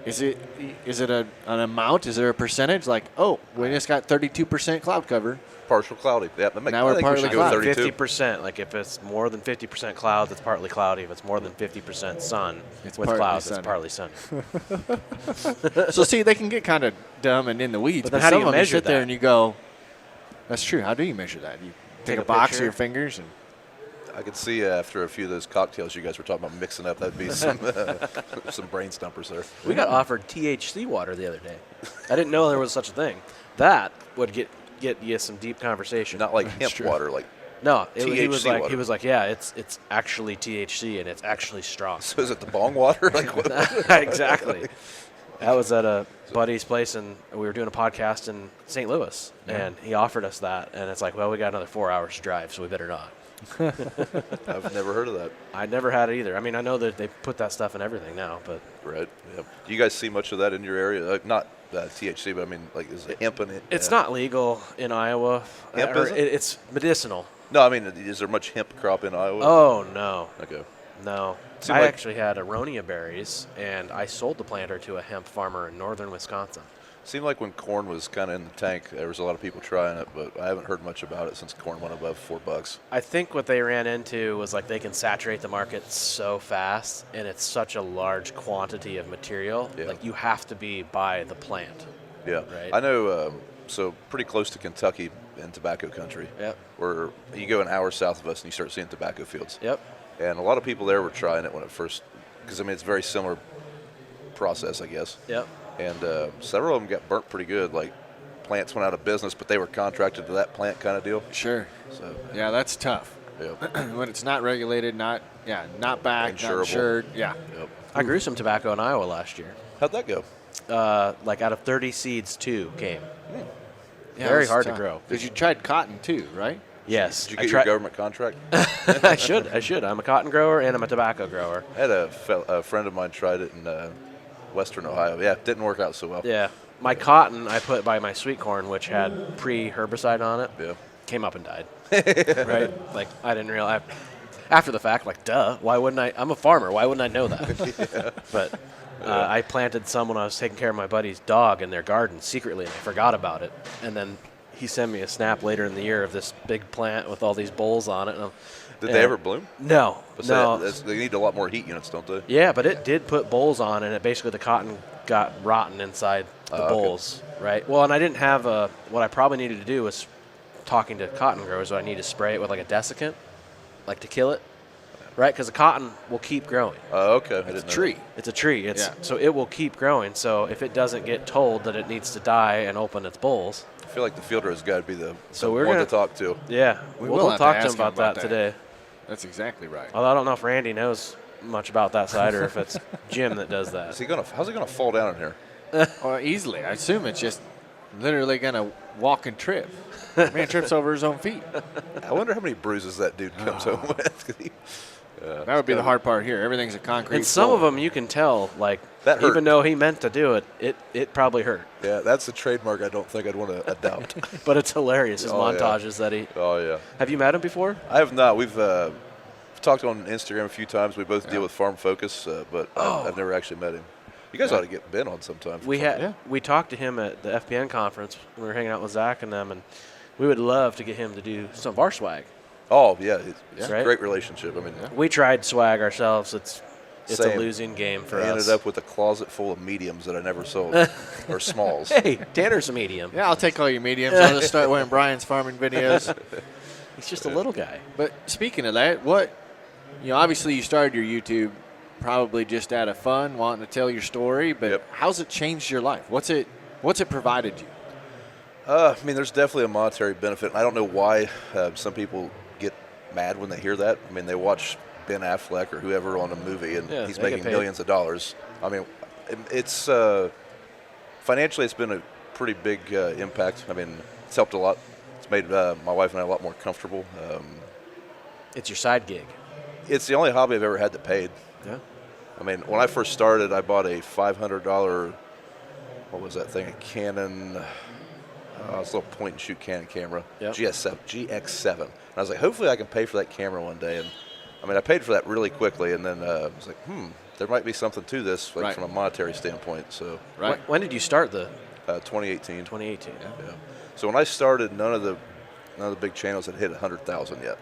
Is it an amount? Is there a percentage? Like, oh, we just got 32% cloud cover. Partial cloudy. Yeah, that Now we're I think partly we should go cloudy. 32. 50%. Like if it's more than 50% clouds, it's partly cloudy. If it's more than 50% sun It's with partly clouds, sunny. it's partly sunny. So, see, they can get kind of dumb and in the weeds. But then how do some you of them measure sit there that? and you go, that's true. How do you measure that? You take a box of picture? your fingers and I could see after a few of those cocktails you guys were talking about mixing up, that'd be some some brain stumpers there. We got offered THC water the other day. I didn't know there was such a thing. That would get you some deep conversation. Not like hemp true. water, like. No, he THC was water. like, yeah, it's actually THC and it's actually strong. So is it the bong water? Like what? Exactly. That was at a buddy's place, and we were doing a podcast in St. Louis, and he offered us that, and it's like, well, we got another 4 hours drive, so we better not. I've never heard of that. I never had it either. I mean, I know that they put that stuff in everything now, but Right. Yep. Do you guys see much of that in your area? Not THC, but I mean, like, is it hemp in it? it's not legal in Iowa. Hemp Or isn't? it's medicinal. No, I mean, is there much hemp crop in Iowa? Oh, no. Okay. No. Seemed I like- actually had aronia berries, and I sold the planter to a hemp farmer in northern Wisconsin. Seemed like when corn was kind of in the tank, there was a lot of people trying it, but I haven't heard much about it since corn went above $4. I think what they ran into was like they can saturate the market so fast, and it's such a large quantity of material. Yeah. Like you have to be by the plant. Yeah, Right. I know. So pretty close to Kentucky in tobacco country. Yep. Where you go an hour south of us and you start seeing tobacco fields. Yep. And a lot of people there were trying it when it first, because I mean it's a very similar process, I guess. Yep. And several of them got burnt pretty good. Like plants went out of business, but they were contracted to that plant kind of deal. Sure. So Yeah, that's tough. yeah. When it's not regulated, not backed, not Insurable. insured. Yeah. Yep. I grew some tobacco in Iowa last year. How'd that go? Like out of 30 seeds, 2 came. Yeah, Very that's hard to tough. grow. Because you tried cotton too, right? Yes. Did you get your government contract? I should. I'm a cotton grower and I'm a tobacco grower. I had a friend of mine tried it in Western Ohio. Yeah, it didn't work out so well. Yeah. My cotton I put by my sweet corn, which had pre-herbicide on it. Yeah. Came up and died. Right? Like, I didn't realize. After the fact, like, duh, why wouldn't I? I'm a farmer. Why wouldn't I know that? But I planted some when I was taking care of my buddy's dog in their garden secretly, and I forgot about it. And then he sent me a snap later in the year of this big plant with all these bowls on it. Did they ever bloom? No. No. They need a lot more heat units, don't they? Yeah, but it did put bowls on, and it basically the cotton got rotten inside the bowls, right? Well, and I didn't have what I probably needed to do was talking to cotton growers. So I need to spray it with like a desiccant, like to kill it, right? Because the cotton will keep growing. Oh, okay. It's a tree. It's a tree. Yeah. So it will keep growing. So if it doesn't get told that it needs to die and open its bowls, I feel like the fielder has got to be the we're one gonna to talk to. yeah, We'll we'll have to talk to ask him about that today. That's exactly right. Although I don't know if Randy knows much about that side or if it's Jim that does that. How's he gonna fall down in here? Well, easily. I assume it's just literally going to walk and trip. Man trips over his own feet. I wonder how many bruises that dude comes home with. That would be the hard part here. Everything's a concrete And some floor. of them you can tell, like, That hurt. even though he meant to do it, it probably hurt. Yeah, that's a trademark I don't think I'd want to adopt. But it's hilarious, his Oh, yeah. montages that he... Oh, yeah. Have you met him before? I have not. We've talked on Instagram a few times. We both deal with Farm Focus, but I've never actually met him. You guys ought to get Ben on sometime. We talked to him at the FPN conference. We were hanging out with Zach and them, and we would love to get him to do some of our swag. Oh, yeah. It's Right? a great relationship. I mean, We tried swag ourselves. It's Same. a losing game for I us. ended up with a closet full of mediums that I never sold, or smalls. Hey, Tanner's a medium. Yeah, I'll take all your mediums. I'll just start wearing Brian's farming videos. He's just a little guy. But speaking of that, obviously you started your YouTube probably just out of fun, wanting to tell your story, but Yep. how's it changed your life? What's it provided you? I mean, there's definitely a monetary benefit. And I don't know why some people get mad when they hear that. I mean, they watch Ben Affleck or whoever on a movie, and Yeah, he's they get making paid. millions of dollars. I mean, it's financially, it's been a pretty big impact. I mean, it's helped a lot. It's made my wife and I a lot more comfortable. It's your side gig. It's the only hobby I've ever had that paid. Yeah. I mean, when I first started, I bought a $500, what was that thing, a Canon, it's a little point-and-shoot Canon camera, Yep. GX7. And I was like, hopefully I can pay for that camera one day. And I mean, I paid for that really quickly, and then I was like, there might be something to this, like Right. from a monetary standpoint. So Right. When did you start the 2018. 2018? Yeah. So when I started, none of the big channels had hit 100,000 yet.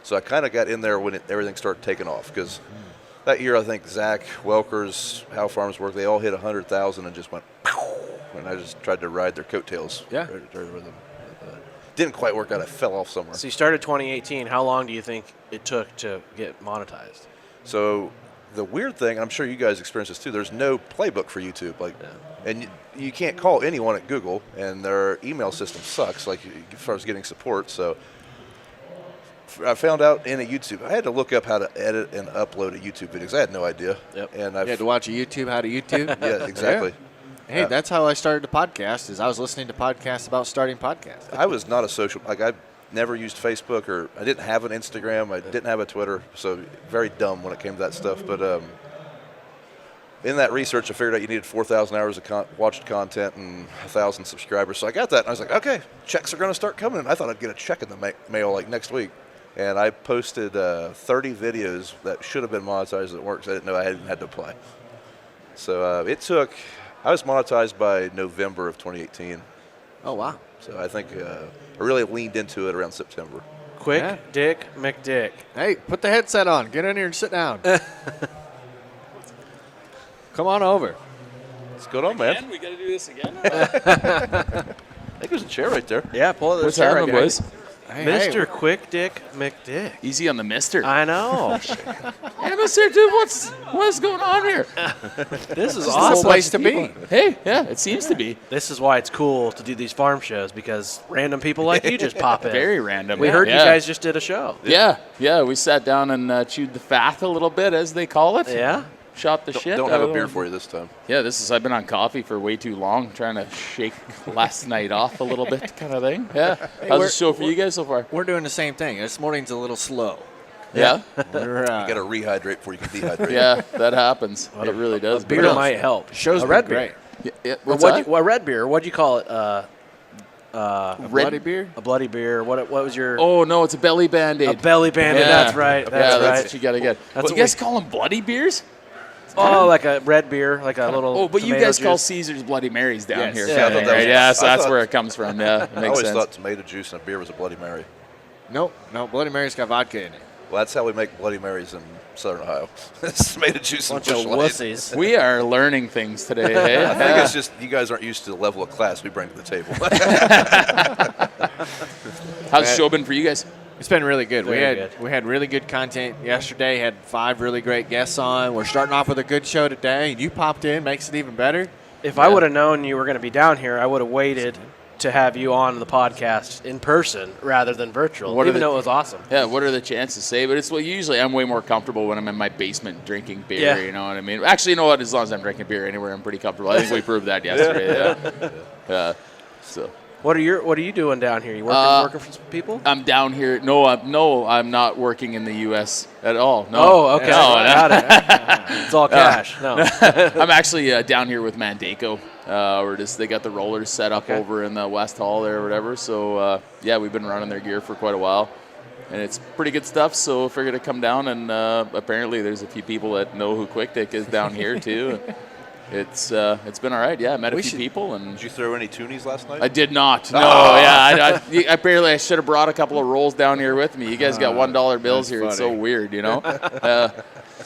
So I kind of got in there when everything started taking off, because that year I think Zach, Welker's, How Farms Work, they all hit 100,000 and just went, pow, and I just tried to ride their coattails. Yeah. Right with them. Didn't quite work out. I fell off somewhere. So you started 2018. How long do you think it took to get monetized? So the weird thing, I'm sure you guys experience this too, there's no playbook for YouTube. And you can't call anyone at Google, and their email system sucks, like as far as getting support. So I found out in a YouTube, I had to look up how to edit and upload a YouTube video, because I had no idea. Yep. And You had to watch a YouTube, how to YouTube? yeah, exactly. Hey, that's how I started the podcast, is I was listening to podcasts about starting podcasts. I was not a social, I never used Facebook, or I didn't have an Instagram, I didn't have a Twitter, so very dumb when it came to that stuff. But in that research, I figured out you needed 4,000 hours of watched content and 1,000 subscribers. So I got that, and I was like, okay, checks are going to start coming. And I thought I'd get a check in the mail like next week. And I posted 30 videos that should have been monetized that weren't, because I didn't know I hadn't had to apply. So it took, I was monetized by November of 2018. Oh, wow. So I think I really leaned into it around September. Quick Yeah. Dick McDick. Hey, put the headset on. Get in here and sit down. Come on over. What's going on, man? Again? We got to do this again? I think there's a chair right there. Yeah, pull it. What's happening, boys? Hey, Mr. Quick Dick McDick. Easy on the mister. I know. Hey, mister, dude, what's going on here? This is This is the awesome. place to be. Hey, yeah, it seems to be. This is why it's cool to do these farm shows, because random people like you just pop in. Very random. We heard you guys just did a show. Yeah, we sat down and chewed the fat a little bit, as they call it. Yeah? Shot the shit. Don't have a beer for you this time. Yeah, I've been on coffee for way too long, trying to shake last night off a little bit, kind of thing. Yeah. How's the show for you guys so far? We're doing the same thing. This morning's a little slow. Yeah. We're, You got to rehydrate before you can dehydrate. Yeah, that happens. It really does. Beer But might help. show's a been red great. beer. Yeah, Or what's that? what red beer? What'd you call it? Bloody beer? A bloody beer. What was your Oh, no, it's a belly Band-Aid. a belly bandit? Yeah. That's right. Yeah, That's that's right. what you got to get. That's You what guys we- call them Bloody Beers? Oh, like a red beer, like a little. Oh, but you tomato guys call juice. Caesar's Bloody Marys down Yes. here. Yeah, I kinda, thought that right? was- Yeah, so I that's thought- where it comes from. Yeah, it I makes always sense. thought tomato juice and a beer was a Bloody Mary. Nope. No, Bloody Mary's got vodka in it. Well, that's how we make Bloody Marys in Southern Ohio. It's tomato juice and Bunch of Busch Light. wussies. We are learning things today. Hey? I think it's just you guys aren't used to the level of class we bring to the table. How's the show been for you guys? It's been really good. Very good. We had really good content yesterday. Had 5 really great guests on. We're starting off with a good show today. And you popped in, makes it even better. If I would have known you were going to be down here, I would have waited to have you on the podcast in person rather than virtual, What are even the- though it was awesome. Yeah, what are the chances? Say, but it's well, usually I'm way more comfortable when I'm in my basement drinking beer. Yeah. You know what I mean? Actually, you know what? As long as I'm drinking beer anywhere, I'm pretty comfortable. I think we proved that yesterday. Yeah. So What are you doing down here? You working for some people? I'm down here. No, I'm not working in the U.S. at all. No. Oh, okay. No, Got it. It's all cash. No. I'm actually down here with Mandaco. They got the rollers set up over in the West Hall there or whatever. So yeah, we've been running their gear for quite a while, and it's pretty good stuff. So I figured to come down, and apparently there's a few people that know who Quick Dick is down here too. It's been all right. Yeah, I met a few people, and Did you throw any toonies last night? I did not. No, yeah, I should have brought a couple of rolls down here with me. You guys got $1 bills that's here. It's so funny. weird, you know.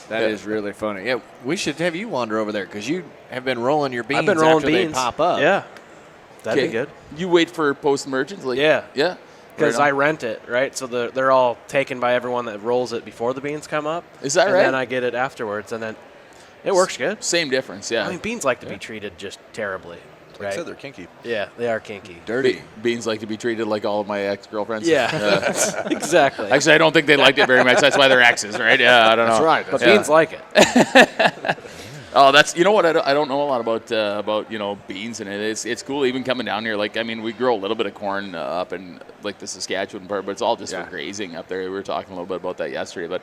That is really funny. Yeah, we should have you wander over there because you have been rolling your beans I've been rolling after beans. they pop up. Yeah. That'd be Okay. good. You wait for post-emergence? Like, Yeah. Yeah. Because Right I on. rent it, right? So they're all taken by everyone that rolls it before the beans come up. Is that and right? And then I get it afterwards, and then it works good. Same difference, yeah. I mean, beans like to be treated just terribly, Like I right? said, they're kinky. Yeah, they are kinky. Dirty. Beans like to be treated like all of my ex-girlfriends. Yeah, exactly. Actually, I don't think they liked it very much. That's why they're exes, right? Yeah, I don't know. That's right. but That's beans like it. Oh, that's you know what I don't know a lot about beans, and it's cool even coming down here. Like I mean, we grow a little bit of corn up in like the Saskatchewan part, but it's all just for grazing up there. We were talking a little bit about that yesterday, but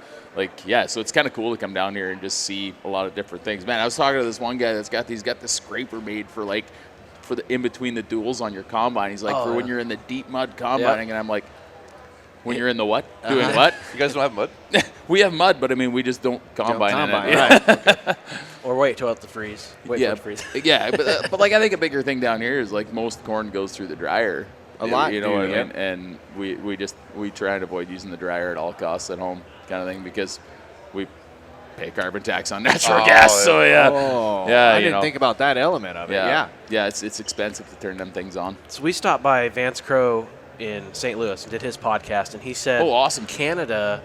so it's kind of cool to come down here and just see a lot of different things. Man, I was talking to this one guy that's got this scraper made for the in between the duals on your combine. He's like when you're in the deep mud combining, and I'm like, when you're in the what? Doing what? You guys don't have mud? We have mud, but I mean, we just don't combine in it. right. Or wait till it to freeze. Wait till Yeah, it freeze. yeah, but like I think a bigger thing down here is like most corn goes through the dryer. A lot you know do, what I yeah. mean? And we try and avoid using the dryer at all costs at home, kind of thing, because we pay carbon tax on natural gas. yeah. So yeah, Oh, yeah, I you didn't know. think about that element of it. Yeah. yeah, it's expensive to turn them things on. So we stopped by Vance Crowe in St. Louis and did his podcast, and he said, Oh, awesome. Canada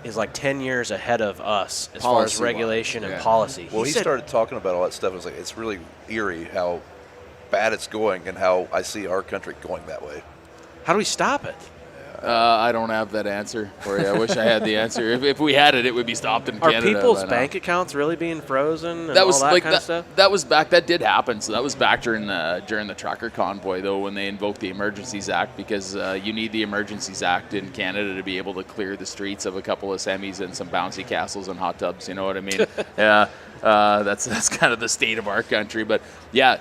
is like 10 years ahead of us as far as Policy-wise, regulation and yeah. policy. Well, he said, started talking about all that stuff. And it's like it's really eerie how bad it's going and how I see our country going that way. how do we stop it? I don't have that answer for you. I wish I had the answer. If we had it, it would be stopped in Are Canada. people's by now. bank accounts really being frozen and That was all that like kind that, of stuff? that was back. That did happen. So that was back during the trucker convoy, though, when they invoked the Emergencies Act, because you need the Emergencies Act in Canada to be able to clear the streets of a couple of semis and some bouncy castles and hot tubs. You know what I mean? Yeah. That's kind of the state of our country. But yeah,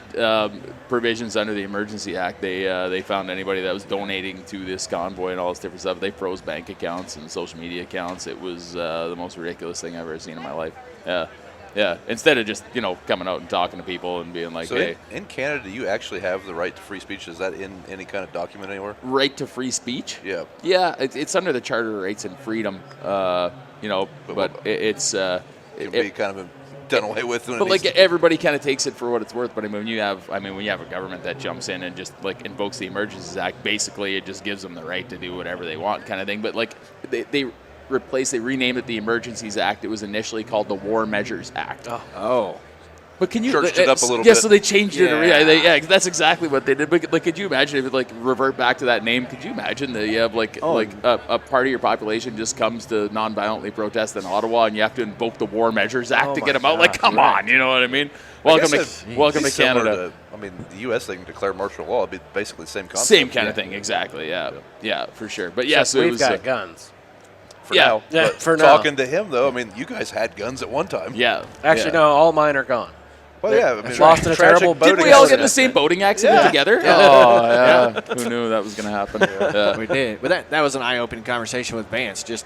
provisions under the Emergency Act, they found anybody that was donating to this convoy and all this different stuff. They froze bank accounts and social media accounts. It was the most ridiculous thing I've ever seen in my life. Yeah. Yeah. Instead of just, coming out and talking to people and being like, So hey. in Canada, do you actually have the right to free speech? Is that in any kind of document anywhere? Right to free speech? Yeah. Yeah, it's under the Charter of Rights and Freedom, but it's... It'll be kind of done away with. But like everybody kind of takes it for what it's worth. But when you have a government that jumps in and just like invokes the Emergencies Act, basically it just gives them the right to do whatever they want, kind of thing. But like they renamed it the Emergencies Act. It was initially called the War Measures Act. Oh. But can you churched it up a little yeah, bit? so they changed it. Yeah. Yeah, that's exactly what they did. But like, could you imagine if it like revert back to that name? Could you imagine that you have a part of your population just comes to non-violently protest in Ottawa, and you have to invoke the War Measures Act to get them out? Like, come on, you know what I mean? Welcome to Canada. The U.S. they can declare martial law. It'd be basically the same concept. Same kind of thing, exactly. Yeah, for sure. But yeah, so we've got guns. For now. Yeah, But for now. talking to him though, you guys had guns at one time. Yeah. Actually, no, all mine are gone. Well, yeah. Lost in a terrible boating Did we all get in accident. the same boating accident together? Oh, yeah. Who knew that was going to happen? Yeah. We did. But that was an eye-opening conversation with Vance, just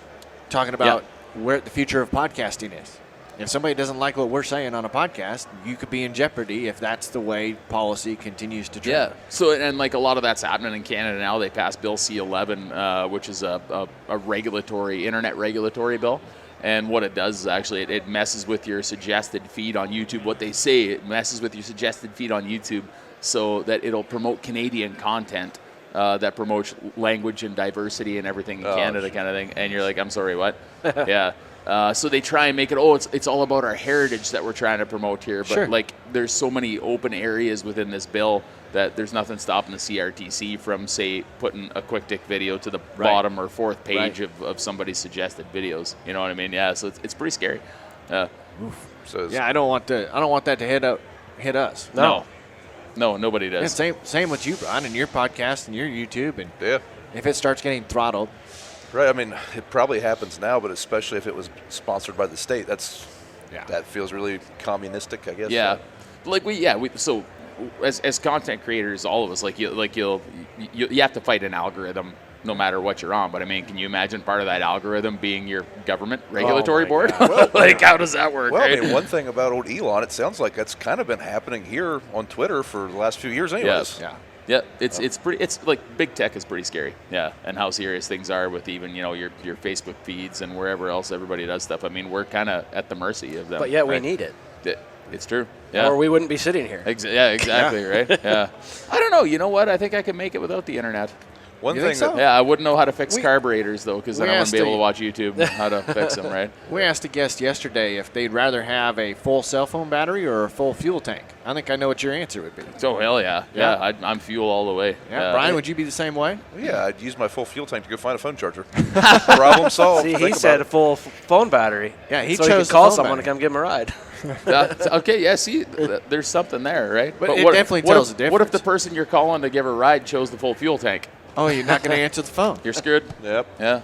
talking about where the future of podcasting is. If somebody doesn't like what we're saying on a podcast, you could be in jeopardy if that's the way policy continues to trend. Yeah. So, and like a lot of that's happening in Canada now. They passed Bill C-11, which is a internet regulatory bill. And what it does is actually it messes with your suggested feed on YouTube. What they say, it messes with your suggested feed on YouTube so that it'll promote Canadian content that promotes language and diversity and everything in Canada kind of thing. And you're like, I'm sorry, what? Yeah. So they try and make it, it's all about our heritage that we're trying to promote here. But like there's so many open areas within this bill that there's nothing stopping the CRTC from, say, putting a quick dick video to the bottom or fourth page of somebody's suggested videos. You know what I mean? Yeah, so it's pretty scary. So I don't want that to hit us. No, nobody does. And same with you, Brian, and your podcast and your YouTube. And yeah. if it starts getting throttled. Right. It probably happens now, but especially if it was sponsored by the state, that feels really communistic, I guess. Yeah. So as content creators, all of us, you have to fight an algorithm no matter what you're on. But can you imagine part of that algorithm being your government regulatory board? Well, how does that work? Well, right? one thing about old Elon, it sounds like that's kind of been happening here on Twitter for the last few years anyways. Yeah. Yeah, it's pretty. It's like big tech is pretty scary. Yeah, and how serious things are with even your Facebook feeds and wherever else everybody does stuff. We're kind of at the mercy of them. But yet we need it. It's true. Yeah. Or we wouldn't be sitting here. Yeah, exactly. Right. Yeah. I don't know. You know what? I think I can make it without the internet. One You thing think so? that, Yeah, I wouldn't know how to fix carburetors though, because then we I wouldn't be asked able the- to watch YouTube how to fix them. Right. We asked a guest yesterday if they'd rather have a full cell phone battery or a full fuel tank. I think I know what your answer would be. Oh hell yeah. Yeah. I'm fuel all the way. Yeah. Brian, would you be the same way? I'd use my full fuel tank to go find a phone charger. Problem solved. See, he Think said a about full phone battery. Yeah, he so chose he the could call phone someone battery. to come give him a ride. Okay, yeah, see, there's something there, right? But it definitely tells the What if the difference. person you're calling to give a ride chose the full fuel tank? Oh, you're not going to answer the phone. You're screwed. it. Yep. Yeah.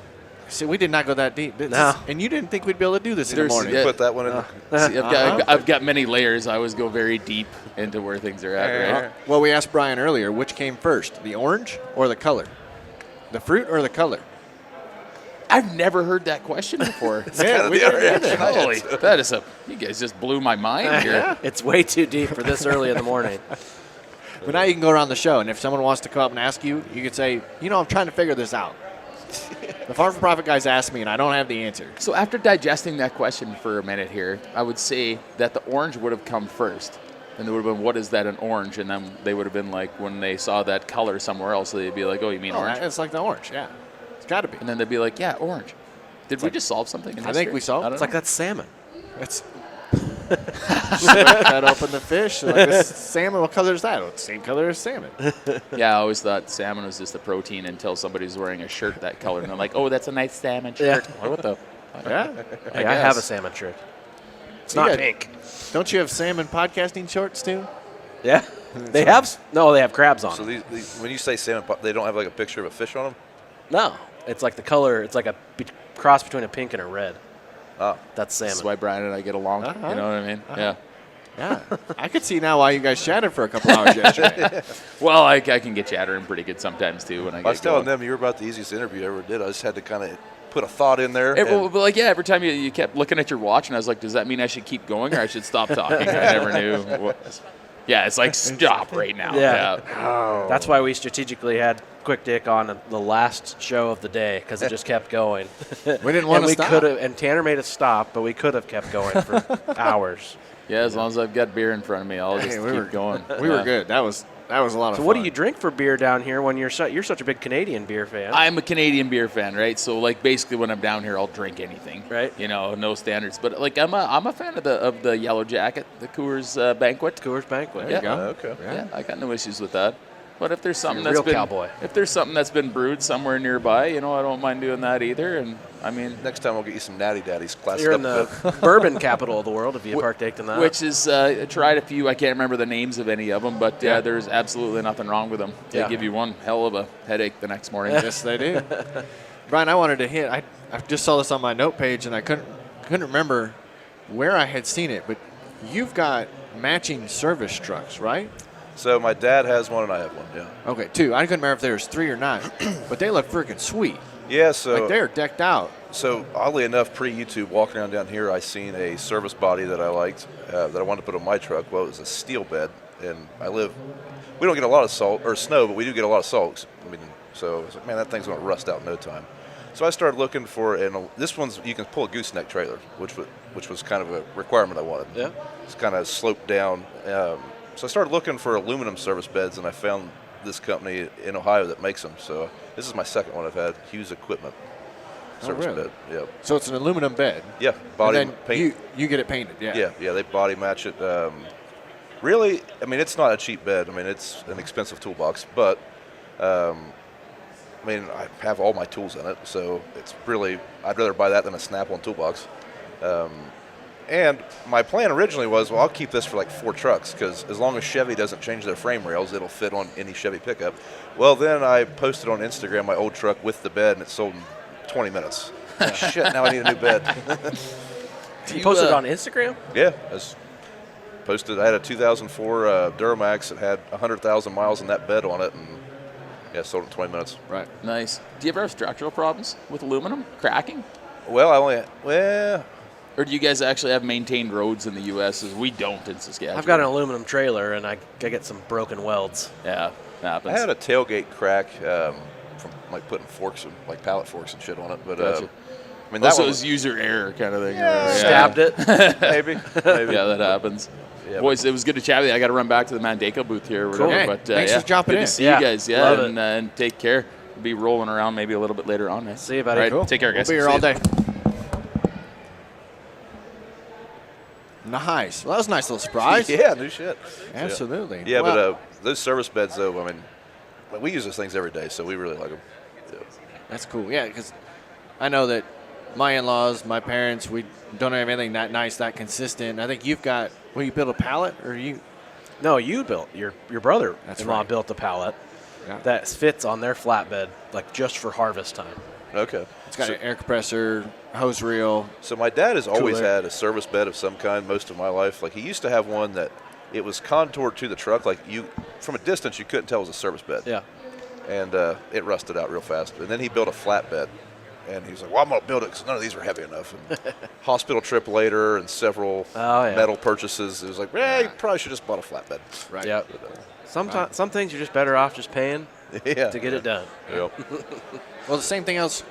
See, we did not go that deep. No. And you didn't think we'd be able to do this in the There's- morning. yeah. Put that one in. See, I've got many layers. I always go very deep into where things are at, right? Well, we asked Brian earlier, which came first, the orange or the color? The fruit or the color? I've never heard that question before. Yeah, we didn't either. Holy, that is you guys just blew my mind here. It's way too deep for this early in the morning. But now you can go around the show, and if someone wants to come up and ask you, you could say, I'm trying to figure this out. The Farm for Profit guys asked me, and I don't have the answer. So after digesting that question for a minute here, I would say that the orange would have come first. And there would have been, what is that, an orange? And then they would have been like, when they saw that color somewhere else, they'd be like, oh, you mean orange? It's like the orange, yeah. It's got to be. And then they'd be like, yeah, orange. Did we just solve something in I think we solved I it. don't It's know. like that's salmon. It's cut open the fish. Like this salmon, what color is that? Oh, it's the same color as salmon. Yeah, I always thought salmon was just a protein until somebody's wearing a shirt that color. And they're like, oh, that's a nice salmon shirt. Yeah. Like, what the? Yeah. Hey, I have a salmon shirt. It's not Yeah. pink. Don't you have salmon podcasting shorts too? Yeah. They have? No, they have crabs on So them. these, when you say salmon, they don't have like a picture of a fish on them? No. It's like the color. It's like a cross between a pink and a red. Ah. That's salmon. That's why Brian and I get along. Uh-huh. You know what I mean? Yeah. Yeah. I could see now why you guys chatted for a couple hours yesterday. Well, I can get chattering pretty good sometimes too when I I get was telling going. them you were about the easiest interview I ever did. I just had to kind of put a thought in there. But like, yeah, every time you kept looking at your watch, and I was like, does that mean I should keep going or I should stop talking? I never knew. Yeah, it's like, stop right now. Yeah. Oh. That's why we strategically had Quick Dick on the last show of the day, because it just kept going. We didn't want to stop. And Tanner made us stop, but we could have kept going for hours. Yeah, as long as I've got beer in front of me, I'll just keep going. We were good. That was a lot of fun. So what do you drink for beer down here when you're such a big Canadian beer fan? I'm a Canadian beer fan, right? So like basically when I'm down here, I'll drink anything, right? You know, no standards. But like I'm a fan of the Yellow Jacket, the Coors Banquet. Coors Banquet. There you go. Okay. Yeah, I got no issues with that. But if there's something if there's something that's been brewed somewhere nearby, you know, I don't mind doing that either. And I mean, next time I'll get you some Natty Daddies classed you're up. in the bourbon capital of the world if you partaked in that. Which is I tried a few. I can't remember the names of any of them, but yeah, there's absolutely nothing wrong with them. They give you one hell of a headache the next morning. Yes, they do. Brian, I wanted to hit. I just saw this on my note page, and I couldn't remember where I had seen it. But you've got matching service trucks, right? So my dad has one and I have one, yeah. Okay, 2. I couldn't remember if there was 3 or not, but they look freaking sweet. Yeah, so like they're decked out. So oddly enough, pre-YouTube, walking around down here, I seen a service body that I liked that I wanted to put on my truck. Well, it was a steel bed, and we don't get a lot of salt or snow, but we do get a lot of salt. I mean, so I was like, man, that thing's going to rust out in no time. So I started looking for, and this one's you can pull a gooseneck trailer, which was kind of a requirement I wanted. Yeah, it's kind of sloped down. So I started looking for aluminum service beds, and I found this company in Ohio that makes them. So this is my second one I've had, Hughes Equipment service bed. Yeah. So it's an aluminum bed. Yeah, body and then paint. You get it painted. Yeah. Yeah, they body match it. Really, I mean, it's not a cheap bed. I mean, it's an expensive toolbox, but I mean, I have all my tools in it, so it's really I'd rather buy that than a Snap-on toolbox. And my plan originally was, well, I'll keep this for like 4 trucks because as long as Chevy doesn't change their frame rails, it'll fit on any Chevy pickup. Well, then I posted on Instagram my old truck with the bed, and it sold in 20 minutes. Shit, now I need a new bed. You posted it on Instagram? Yeah, I had a 2004 Duramax that had 100,000 miles in that bed on it, and sold in 20 minutes. Right. Nice. Do you ever have structural problems with aluminum cracking? Well, Or do you guys actually have maintained roads in the U.S. as we don't in Saskatchewan? I've got an aluminum trailer, and I get some broken welds. Yeah, happens. I had a tailgate crack from like putting forks and like pallet forks and shit on it, but gotcha. I mean that was user error kind of thing. Yeah. Stabbed it. maybe. Yeah, that happens. Yeah, Boys, it was good to chat with you. I got to run back to the Mandeko booth here. Cool. Whatever, Hey, but thanks for dropping good in. to see you guys. Yeah, Love and take care. We'll be rolling around maybe a little bit later on. See you, buddy. All right, Cool. take care, guys. We'll be here See all ya. day. Nice. Well, that was a nice little surprise. Yeah, new shit. Absolutely. Yeah, Well, but those service beds, though, I mean, we use those things every day, so we really like them. Yeah. that's cool. Yeah, because I know that my in-laws, my parents, we don't have anything that nice, that consistent. I think you've got, you build a pallet or you? No, you built your brother-in-law right. built a pallet Yeah. that fits on their flatbed, like just for harvest time. Okay. It's got an air compressor, hose reel. So my dad has always Cooler. had a service bed of some kind most of my life. Like he used to have one that it was contoured to the truck. Like from a distance, you couldn't tell it was a service bed. Yeah. And it rusted out real fast. And then he built a flatbed. And he was like, well, I'm going to build it because none of these are heavy enough. And hospital trip later and several metal purchases. It was like, you probably should just bought a flatbed. Right. Yep. Sometimes some things you're just better off just paying to get it done. Yep. Well, the same thing else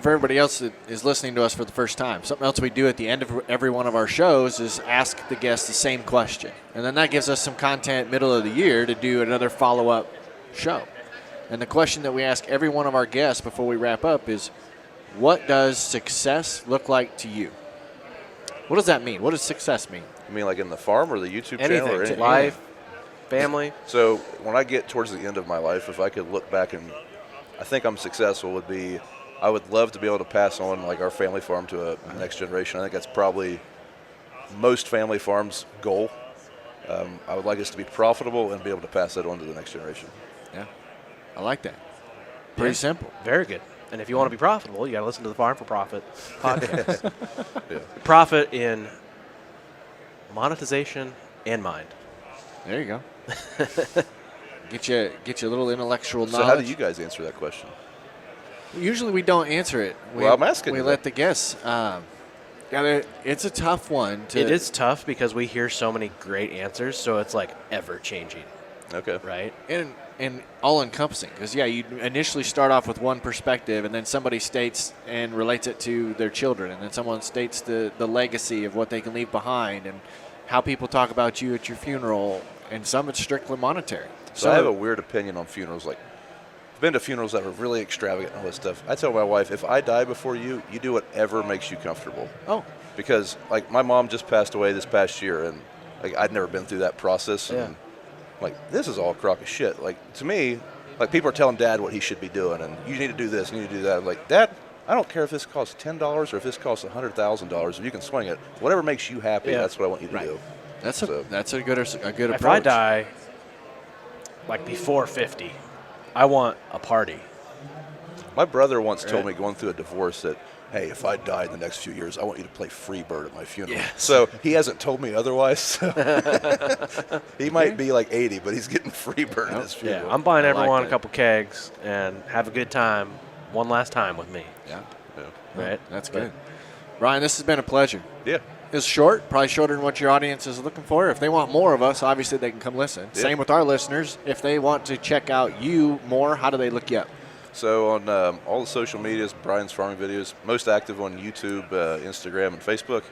for everybody else that is listening to us for the first time. Something else we do at the end of every one of our shows is ask the guest the same question. And then that gives us some content middle of the year to do another follow-up show. And the question that we ask every one of our guests before we wrap up is, what does success look like to you? What does that mean? What does success mean? You mean like in the farm or the YouTube channel? Or Anything. Life, family. So when I get towards the end of my life, if I could look back and I think I'm successful, would be I would love to be able to pass on like our family farm to a next generation. I think that's probably most family farms' goal. I would like us to be profitable and be able to pass that on to the next generation. Yeah, I like that. Pretty simple. Very good. And if you want to be profitable, you got to listen to the Farm for Profit podcast. Yeah. Profit in monetization and mind. There you go. Get you a little intellectual knowledge. So how do you guys answer that question? Usually we don't answer it. Well, I'm asking We you let that. the guests. It's a tough one. It is tough because we hear so many great answers, so it's like ever changing, Okay. right? and all-encompassing, because you initially start off with one perspective, and then somebody states and relates it to their children, and then someone states the legacy of what they can leave behind, and how people talk about you at your funeral, and some it's strictly monetary. So I have a weird opinion on funerals. Like, I've been to funerals that are really extravagant and all this stuff. I tell my wife, if I die before you, you do whatever makes you comfortable. Oh, Because like my mom just passed away this past year, and like I'd never been through that process. Yeah. And like this is all a crock of shit. Like to me, like people are telling Dad what he should be doing, and you need to do this, you need to do that. I'm like, Dad, I don't care if this costs $10 or if this costs $100,000. If you can swing it, whatever makes you happy, that's what I want you to do. that's a good approach. If I die, like before 50, I want a party. My brother once told me going through a divorce that, hey, if I die in the next few years, I want you to play Freebird at my funeral. Yes. So he hasn't told me otherwise. So he might be like 80, but he's getting Freebird at his funeral. Yeah, I'm buying I like everyone that. a couple kegs and have a good time one last time with me. Yeah, Right? that's good. Ryan, this has been a pleasure. Yeah. It's short, probably shorter than what your audience is looking for. If they want more of us, obviously they can come listen. Yeah. Same with our listeners. If they want to check out you more, how do they look you up? So on all the social medias, Brian's Farming Videos, most active on YouTube, Instagram, and Facebook.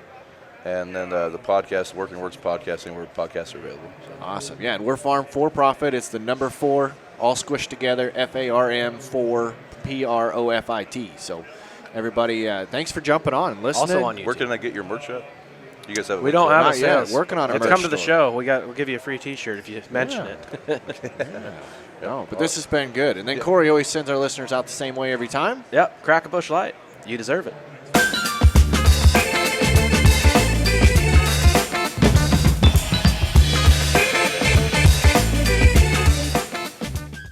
And then the podcast, Working Words Podcasting, where podcasts are available. So. Awesome. Yeah, and we're Farm for Profit. It's the number 4, all squished together, FARM 4 PROFIT. So everybody, thanks for jumping on and listening. Also on YouTube. Where can I get your merch at? You guys have a We don't website? have a Not yet. sales. Working on a Let's merch come to the store. show. We'll give you a free T-shirt if you mention it. No, but this has been good. And then Corey always sends our listeners out the same way every time. Yep, crack a Busch Light. You deserve it.